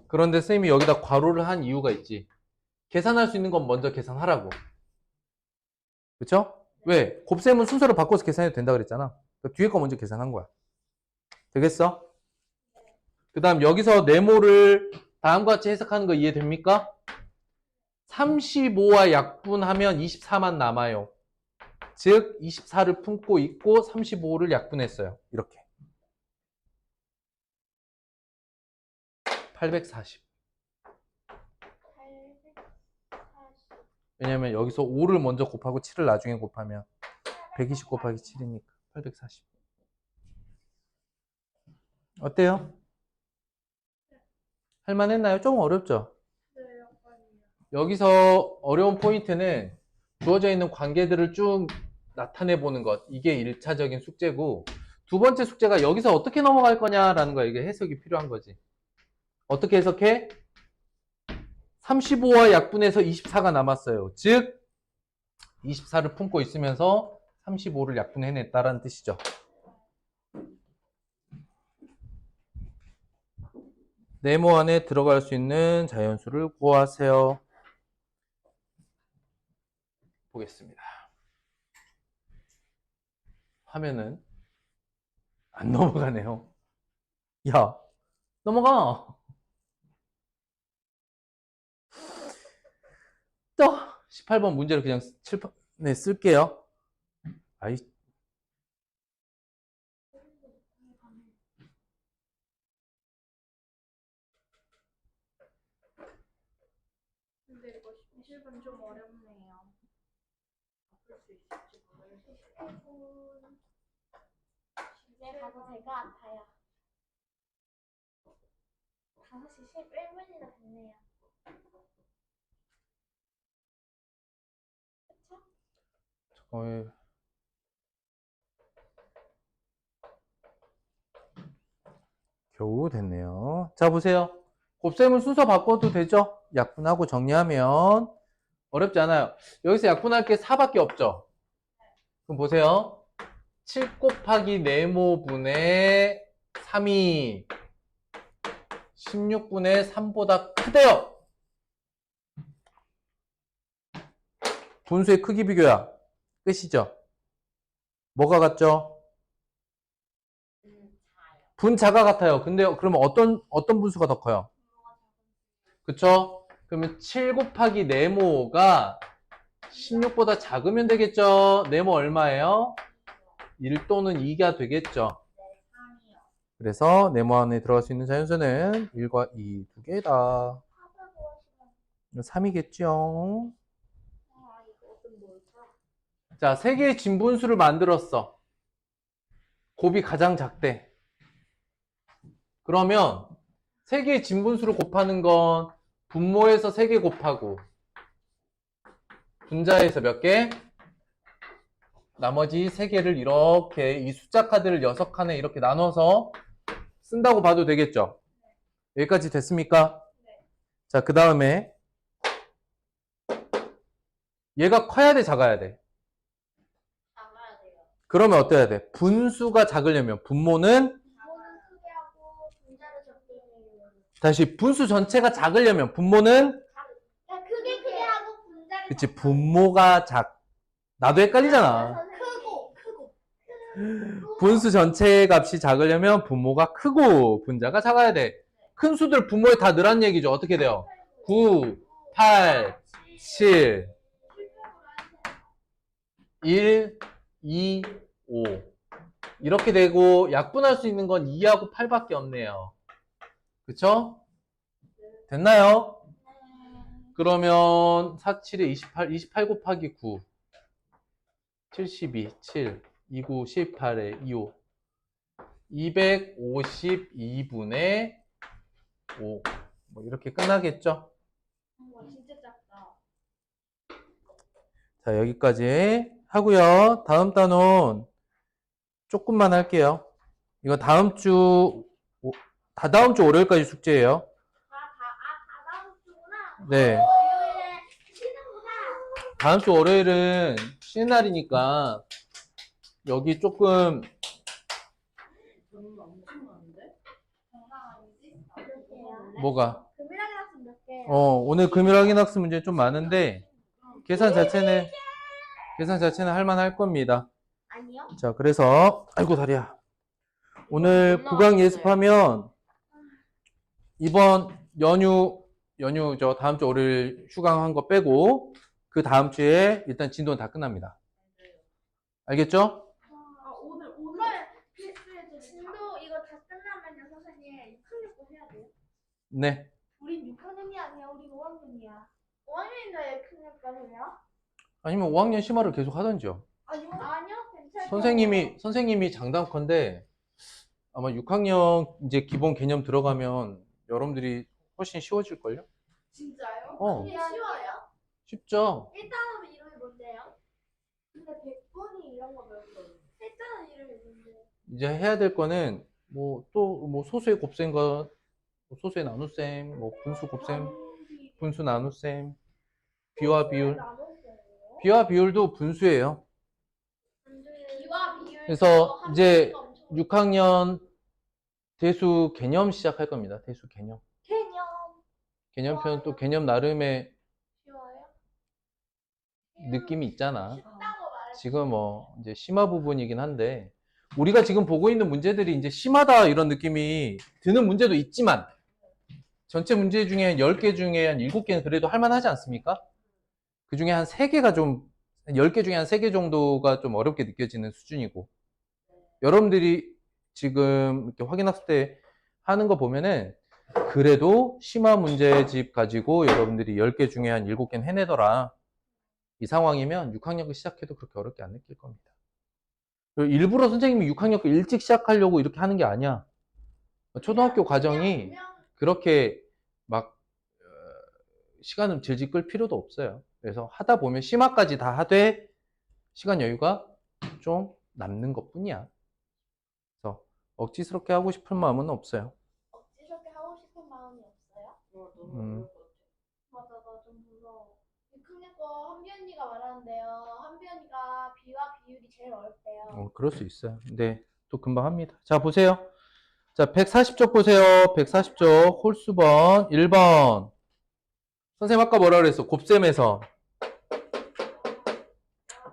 그런데 쌤이 여기다 괄호를 한 이유가 있지. 계산할 수 있는 건 먼저 계산하라고. 그쵸? 왜? 곱셈은 순서를 바꿔서 계산해도 된다 그랬잖아. 그러니까 뒤에 거 먼저 계산한 거야. 되겠어? 그 다음 여기서 네모를 다음과 같이 해석하는 거 이해됩니까? 35와 약분하면 24만 남아요. 즉 24를 품고 있고 35를 약분했어요. 이렇게 840. 왜냐면 여기서 5를 먼저 곱하고 7을 나중에 곱하면 120 곱하기 7이니까 840. 어때요? 할만했나요? 조금 어렵죠? 네, 약간이요. 여기서 어려운 포인트는 주어져 있는 관계들을 쭉 나타내 보는 것. 이게 1차적인 숙제고, 두 번째 숙제가 여기서 어떻게 넘어갈 거냐라는 거야. 이게 해석이 필요한 거지. 어떻게 해석해? 35와 약분해서 24가 남았어요. 즉 24를 품고 있으면서 35를 약분해냈다라는 뜻이죠. 네모 안에 들어갈 수 있는 자연수를 구하세요. 보겠습니다. 화면은 안 넘어가네요. 야, 넘어가. 또 18번 문제를 그냥 칠판에 쓸게요. 아이, 근데 이거 17번 좀 어렵네요. 바꿀 수 있을지 모르겠어요. 이제 가도 될 것 같아요. 5시 11분이나 됐네요. 어, 겨우 됐네요. 자, 보세요. 곱셈을 순서 바꿔도 되죠? 약분하고 정리하면 어렵지 않아요. 여기서 약분할 게 4밖에 없죠? 그럼 보세요. 7 곱하기 네모분의 3이 16분의 3보다 크대요. 분수의 크기 비교야. 끝이죠? 뭐가 같죠? 분자가 같아요. 근데 그러면 어떤 분수가 더 커요? 그쵸? 그러면 7 곱하기 네모가 16보다 작으면 되겠죠? 네모 얼마예요? 1 또는 2가 되겠죠? 그래서 네모 안에 들어갈 수 있는 자연수는 1과 2 두 개다. 3이겠죠? 자, 세 개의 진분수를 만들었어. 곱이 가장 작대. 그러면 세 개의 진분수를 곱하는 건 분모에서 3개 곱하고 분자에서 몇 개? 나머지 3개를 이렇게 이 숫자 카드를 6칸에 이렇게 나눠서 쓴다고 봐도 되겠죠? 여기까지 됐습니까? 자, 그 다음에 얘가 커야 돼, 작아야 돼? 작아야 돼요. 그러면 어때야 돼? 분수가 작으려면 분모는 분모는 크게 하고 분자를 적게 해요. 다시 분수 전체가 작으려면 분모는 크게 하고 분자를 그치 분모가 나도 헷갈리잖아. 크고 분수 전체 값이 작으려면 분모가 크고 분자가 작아야 돼. 큰 수들 분모에 다 넣으란 얘기죠. 어떻게 돼요? 9, 8, 7, 1, 2, 5 이렇게 되고 약분할 수 있는 건 2하고 8밖에 없네요. 그쵸? 됐나요? 그러면 4, 7에 28 곱하기 9 72, 7, 29, 18에 25 252분의 5 뭐 이렇게 끝나겠죠? 와 진짜 작다. 자, 여기까지 하고요. 다음 단원 조금만 할게요. 이거 다다음 주 월요일까지 숙제예요. 다다음 주구나. 네. 월요일에 쉬는구나. 다음 주 월요일은 쉬는 날이니까 여기 조금 엄청 많은데? 장난 아니지? 몇 개야? 뭐가 금일학기 학습 몇 개야? 오늘 금요일 확인 학습 문제 좀 많은데 계산 자체는 할만할 겁니다. 아니요. 자, 그래서 아이고 다리야. 오늘 구강 예습하면 이번 연휴 다음 주 월요일 휴강한 거 빼고 그 다음 주에 일단 진도는 다 끝납니다. 알겠죠? 오늘 필수에서 진도 이거 다 끝나면요 선생님 6학년 거 해야 돼요? 네. 우린 6학년이 아니야. 우린 5학년이야. 5학년인데 6학년까지야? 아니면 5학년 심화를 계속 하던지요. 아니요, 괜찮아요. 선생님이 장담컨대 아마 6학년 이제 기본 개념 들어가면 여러분들이 훨씬 쉬워질걸요? 진짜요? 어. 그게 쉬워요? 쉽죠? 1단원 이름이 뭔데요? 근데 100번이 이런 거 배웠거든요. 1단원 이름이 뭔데요? 이제 해야 될 거는 소수의 곱셈과 소수의 나눗셈, 분수 곱셈, 분수 나눗셈, 비와 비율. 비와 비율도 분수예요. 비와 비율. 그래서 이제 6학년 대수 개념 시작할 겁니다. 대수 개념. 개념표는 또 개념 나름의 쉬워요? 느낌이 있잖아. 쉽다고 말했지. 지금 이제 심화 부분이긴 한데 우리가 지금 보고 있는 문제들이 이제 심하다 이런 느낌이 드는 문제도 있지만 전체 문제 중에 10개 중에 한 7개는 그래도 할만하지 않습니까? 그 중에 한 3개가 10개 중에 한 3개 정도가 좀 어렵게 느껴지는 수준이고 여러분들이 지금 이렇게 확인학습 때 하는 거 보면은 그래도 심화 문제집 가지고 여러분들이 10개 중에 한 7개는 해내더라. 이 상황이면 6학년 거 시작해도 그렇게 어렵게 안 느낄 겁니다. 일부러 선생님이 6학년 거 일찍 시작하려고 이렇게 하는 게 아니야. 초등학교 과정이 그렇게 막 시간을 질질 끌 필요도 없어요. 그래서 하다 보면 심화까지 다 하되 시간 여유가 좀 남는 것뿐이야. 그래서 억지스럽게 하고 싶은 마음은 없어요. 억지스럽게 하고 싶은 마음이 없어요? 너무 음. 어려울 것 같아. 맞아, 나 좀 무서워. 그니까 한비 언니가 말하는데요. 한비 언니가 비와 비율이 제일 어렵대요. 그럴 수 있어요. 근데 또 금방 합니다. 자, 보세요. 자, 140쪽 보세요. 140쪽 홀수번 1번. 선생님 아까 뭐라 그랬어? 곱셈에서.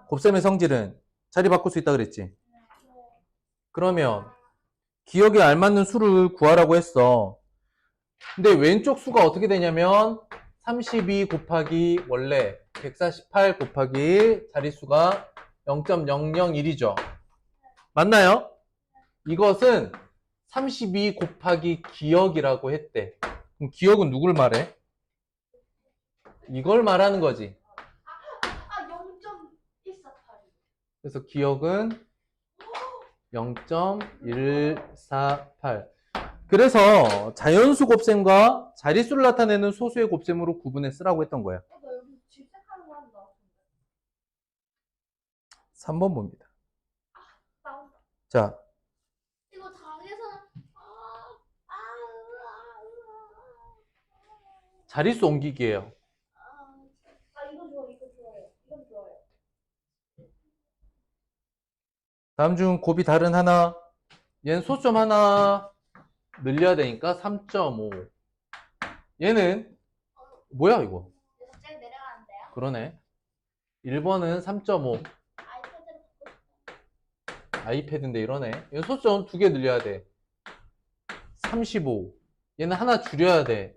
곱셈의 성질은 자리 바꿀 수 있다 그랬지? 그러면 기억에 알맞는 수를 구하라고 했어. 근데 왼쪽 수가 어떻게 되냐면 32 곱하기 원래 148 곱하기 자릿수가 0.001이죠. 맞나요? 이것은 32 곱하기 기억이라고 했대. 그럼 기억은 누굴 말해? 이걸 말하는 거지. 아, 0.148. 그래서 기억은 0.148. 그래서 자연수 곱셈과 자릿수를 나타내는 소수의 곱셈으로 구분해 쓰라고 했던 거야. 나 여기 질색하는 거 하는 거 같은데. 3번 봅니다. 나온다. 자, 이거 당에서는 자릿수 옮기기예요. 이거 좋아, 이거 좋아요. 이건 좋아요. 다음 중 곱이 다른 하나. 얘는 소점 하나 늘려야 되니까 3.5. 얘는 뭐야 이거? 갑자기 내려가는데요? 그러네. 1번은 3.5. 아이패드로 바꾸고 아이패드인데 이러네. 얘는 소점 2개 늘려야 돼. 35. 얘는 하나 줄여야 돼.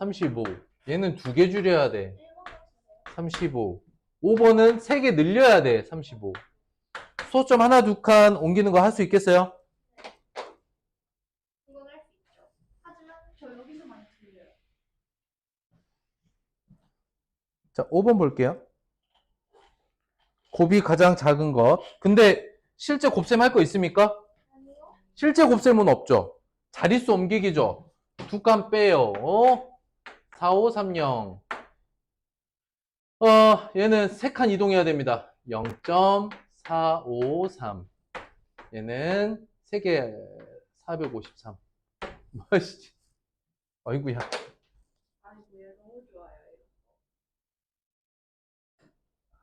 35. 얘는 2개 줄여야 돼. 35. 5번은 3개 늘려야 돼. 35. 소점 하나, 두 칸 옮기는 거 할 수 있겠어요? 이건 할 수 있죠. 하지만 저 여기서 많이 틀려요. 자, 5번 볼게요. 곱이 가장 작은 것. 근데 실제 곱셈 할 거 있습니까? 아니요. 실제 곱셈은 없죠. 자릿수 옮기기죠. 두 칸 빼요. 4, 5, 3, 0. 얘는 3칸 이동해야 됩니다. 0.453. 얘는 3개 453. 뭐지? 아이고야. 아이고, 얘 너무 좋아요.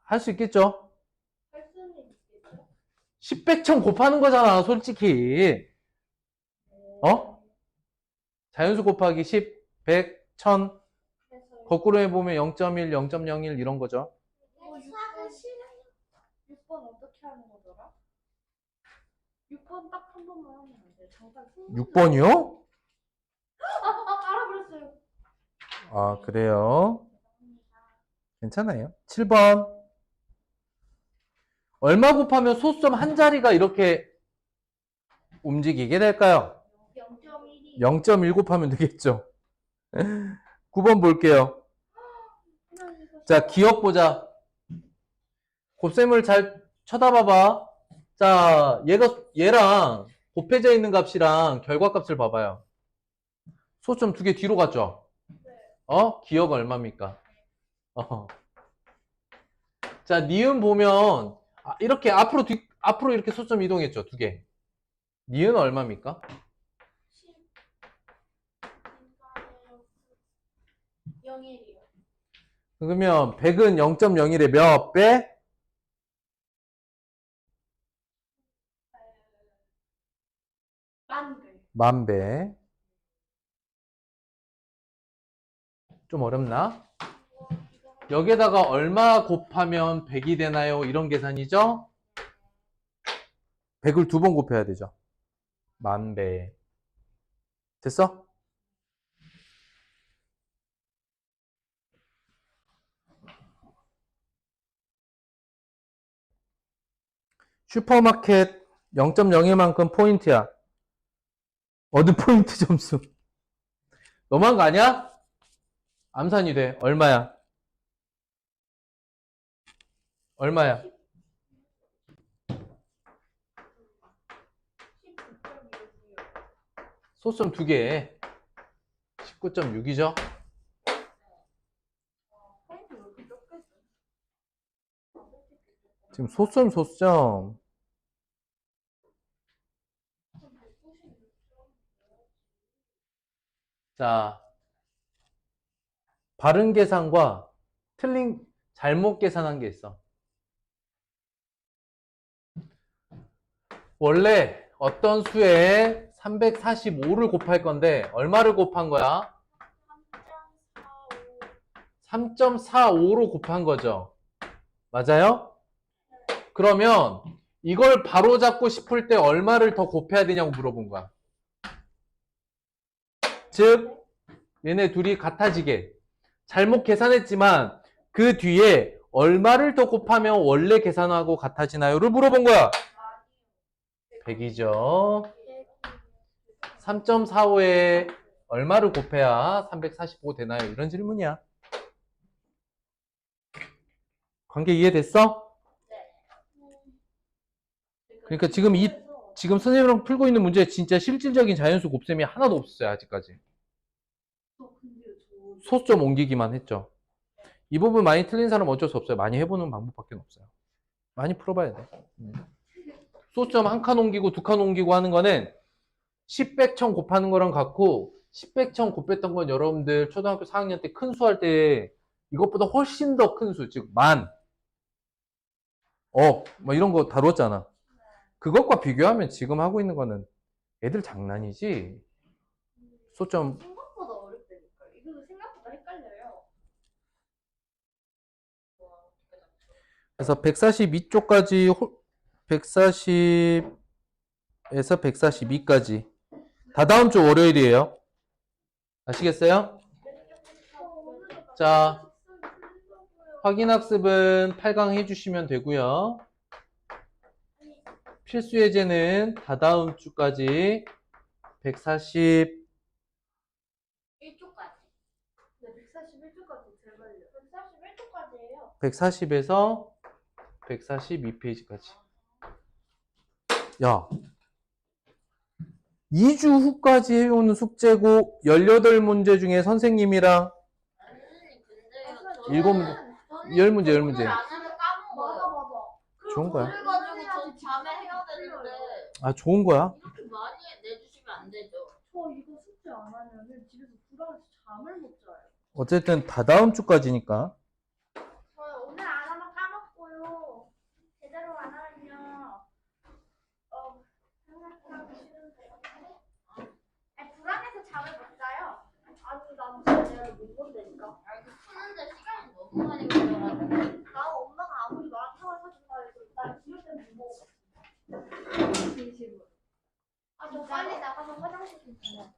할 수 있겠죠? 할 수는 있겠죠. 10, 100천 곱하는 거잖아, 솔직히. 자연수 곱하기 10, 100, 1000. 그래서 거꾸로 해보면 0.1, 0.01 이런 거죠. 수학은 싫어요. 6번 어떻게 하는 거더라? 6번 딱 한 번만 하면 안 돼요. 잠깐 6번이요? 알아버렸어요. 아, 그래요? 괜찮아요. 7번. 얼마 곱하면 소수점 한 자리가 이렇게 움직이게 될까요? 0.1이 0.1 곱하면 되겠죠. 9번 볼게요. 자, 기억 보자. 곱셈을 잘 쳐다봐봐. 자, 얘랑 곱해져 있는 값이랑 결과값을 봐봐요. 소수점 2개 뒤로 갔죠? 기억 얼마입니까? 자, 니은 보면 이렇게 앞으로 이렇게 소수점 이동했죠? 2개. 니은 얼마입니까? 0일이요. 그러면 100은 0.01의 몇 배? 만 배. 10,000배. 좀 어렵나? 여기에다가 얼마 곱하면 100이 되나요? 이런 계산이죠? 100을 2번 곱해야 되죠. 10,000배. 됐어? 슈퍼마켓 0.01만큼 포인트야. 얻은 포인트 점수. 너무한 거 아니야? 암산이 돼. 얼마야? 얼마야? 19.1이요. 소수점 2개. 19.6이죠? 포인트 왜 이렇게 적게 써? 지금 소점, 소점. 자, 바른 계산과 잘못 계산한 게 있어. 원래 어떤 수에 345를 곱할 건데, 얼마를 곱한 거야? 3.45로 곱한 거죠. 맞아요? 그러면 이걸 바로 잡고 싶을 때 얼마를 더 곱해야 되냐고 물어본 거야. 즉, 얘네 둘이 같아지게. 잘못 계산했지만 그 뒤에 얼마를 더 곱하면 원래 계산하고 같아지나요?를 물어본 거야. 100이죠. 3.45에 얼마를 곱해야 345 되나요? 이런 질문이야. 관계 이해됐어? 그러니까 지금 선생님이랑 풀고 있는 문제에 진짜 실질적인 자연수 곱셈이 하나도 없었어요, 아직까지. 소수점 옮기기만 했죠. 이 부분 많이 틀린 사람 어쩔 수 없어요. 많이 해보는 방법밖에 없어요. 많이 풀어봐야 돼. 소수점 한 칸 옮기고 두 칸 옮기고 하는 거는 10, 100, 1000 곱하는 거랑 같고 10, 100, 1000 곱했던 건 여러분들 초등학교 4학년 때 큰 수 할 때 이것보다 훨씬 더 큰 수, 즉 만, 억, 뭐 이런 거 다뤘잖아. 그것과 비교하면 지금 하고 있는 거는 애들 장난이지. 소점 생각보다 어렵다니까. 이거 생각보다 헷갈려요. 그래서 142쪽까지 140에서 142까지 다 다음 주 월요일이에요. 아시겠어요? 자, 확인학습은 8강 해주시면 되고요. 필수 예제는 다 다음 주까지 140 1초까지. 네, 141초까지 제발요. 141초까지예요. 140에서 142페이지까지. 야, 2주 후까지 해오는 숙제고 18문제 중에 선생님이랑 선생님, 근데요. 일곱 문제, 저는 10문제, 오늘 10문제. 안 하면 까먹어요. 맞아. 좋은 거야. 그래가지고 저 밤에 해야 되는데 아, 좋은 거야. 이렇게 많이 내주시면 안 되죠. 저 이거 숙제 안 하면은 집에서 불안해서 잠을 못 자요. 어쨌든 다 다음 주까지니까. 저 오늘 안 하면 까먹고요. 제대로 안 하면요. 생각하기 싫은데. 아니, 불안해서 잠을 못 자요. 아니, 난 제대로 못 본다니까. 아, 이거 푸는데 시간이 너무 많이 걸려가지고. 나 엄마가 아무리 마라탕을 사준다 해도 나 기울 때는 못 먹어. 진심으로. 아, 저 빨리 나가서 화장실 좀 가요.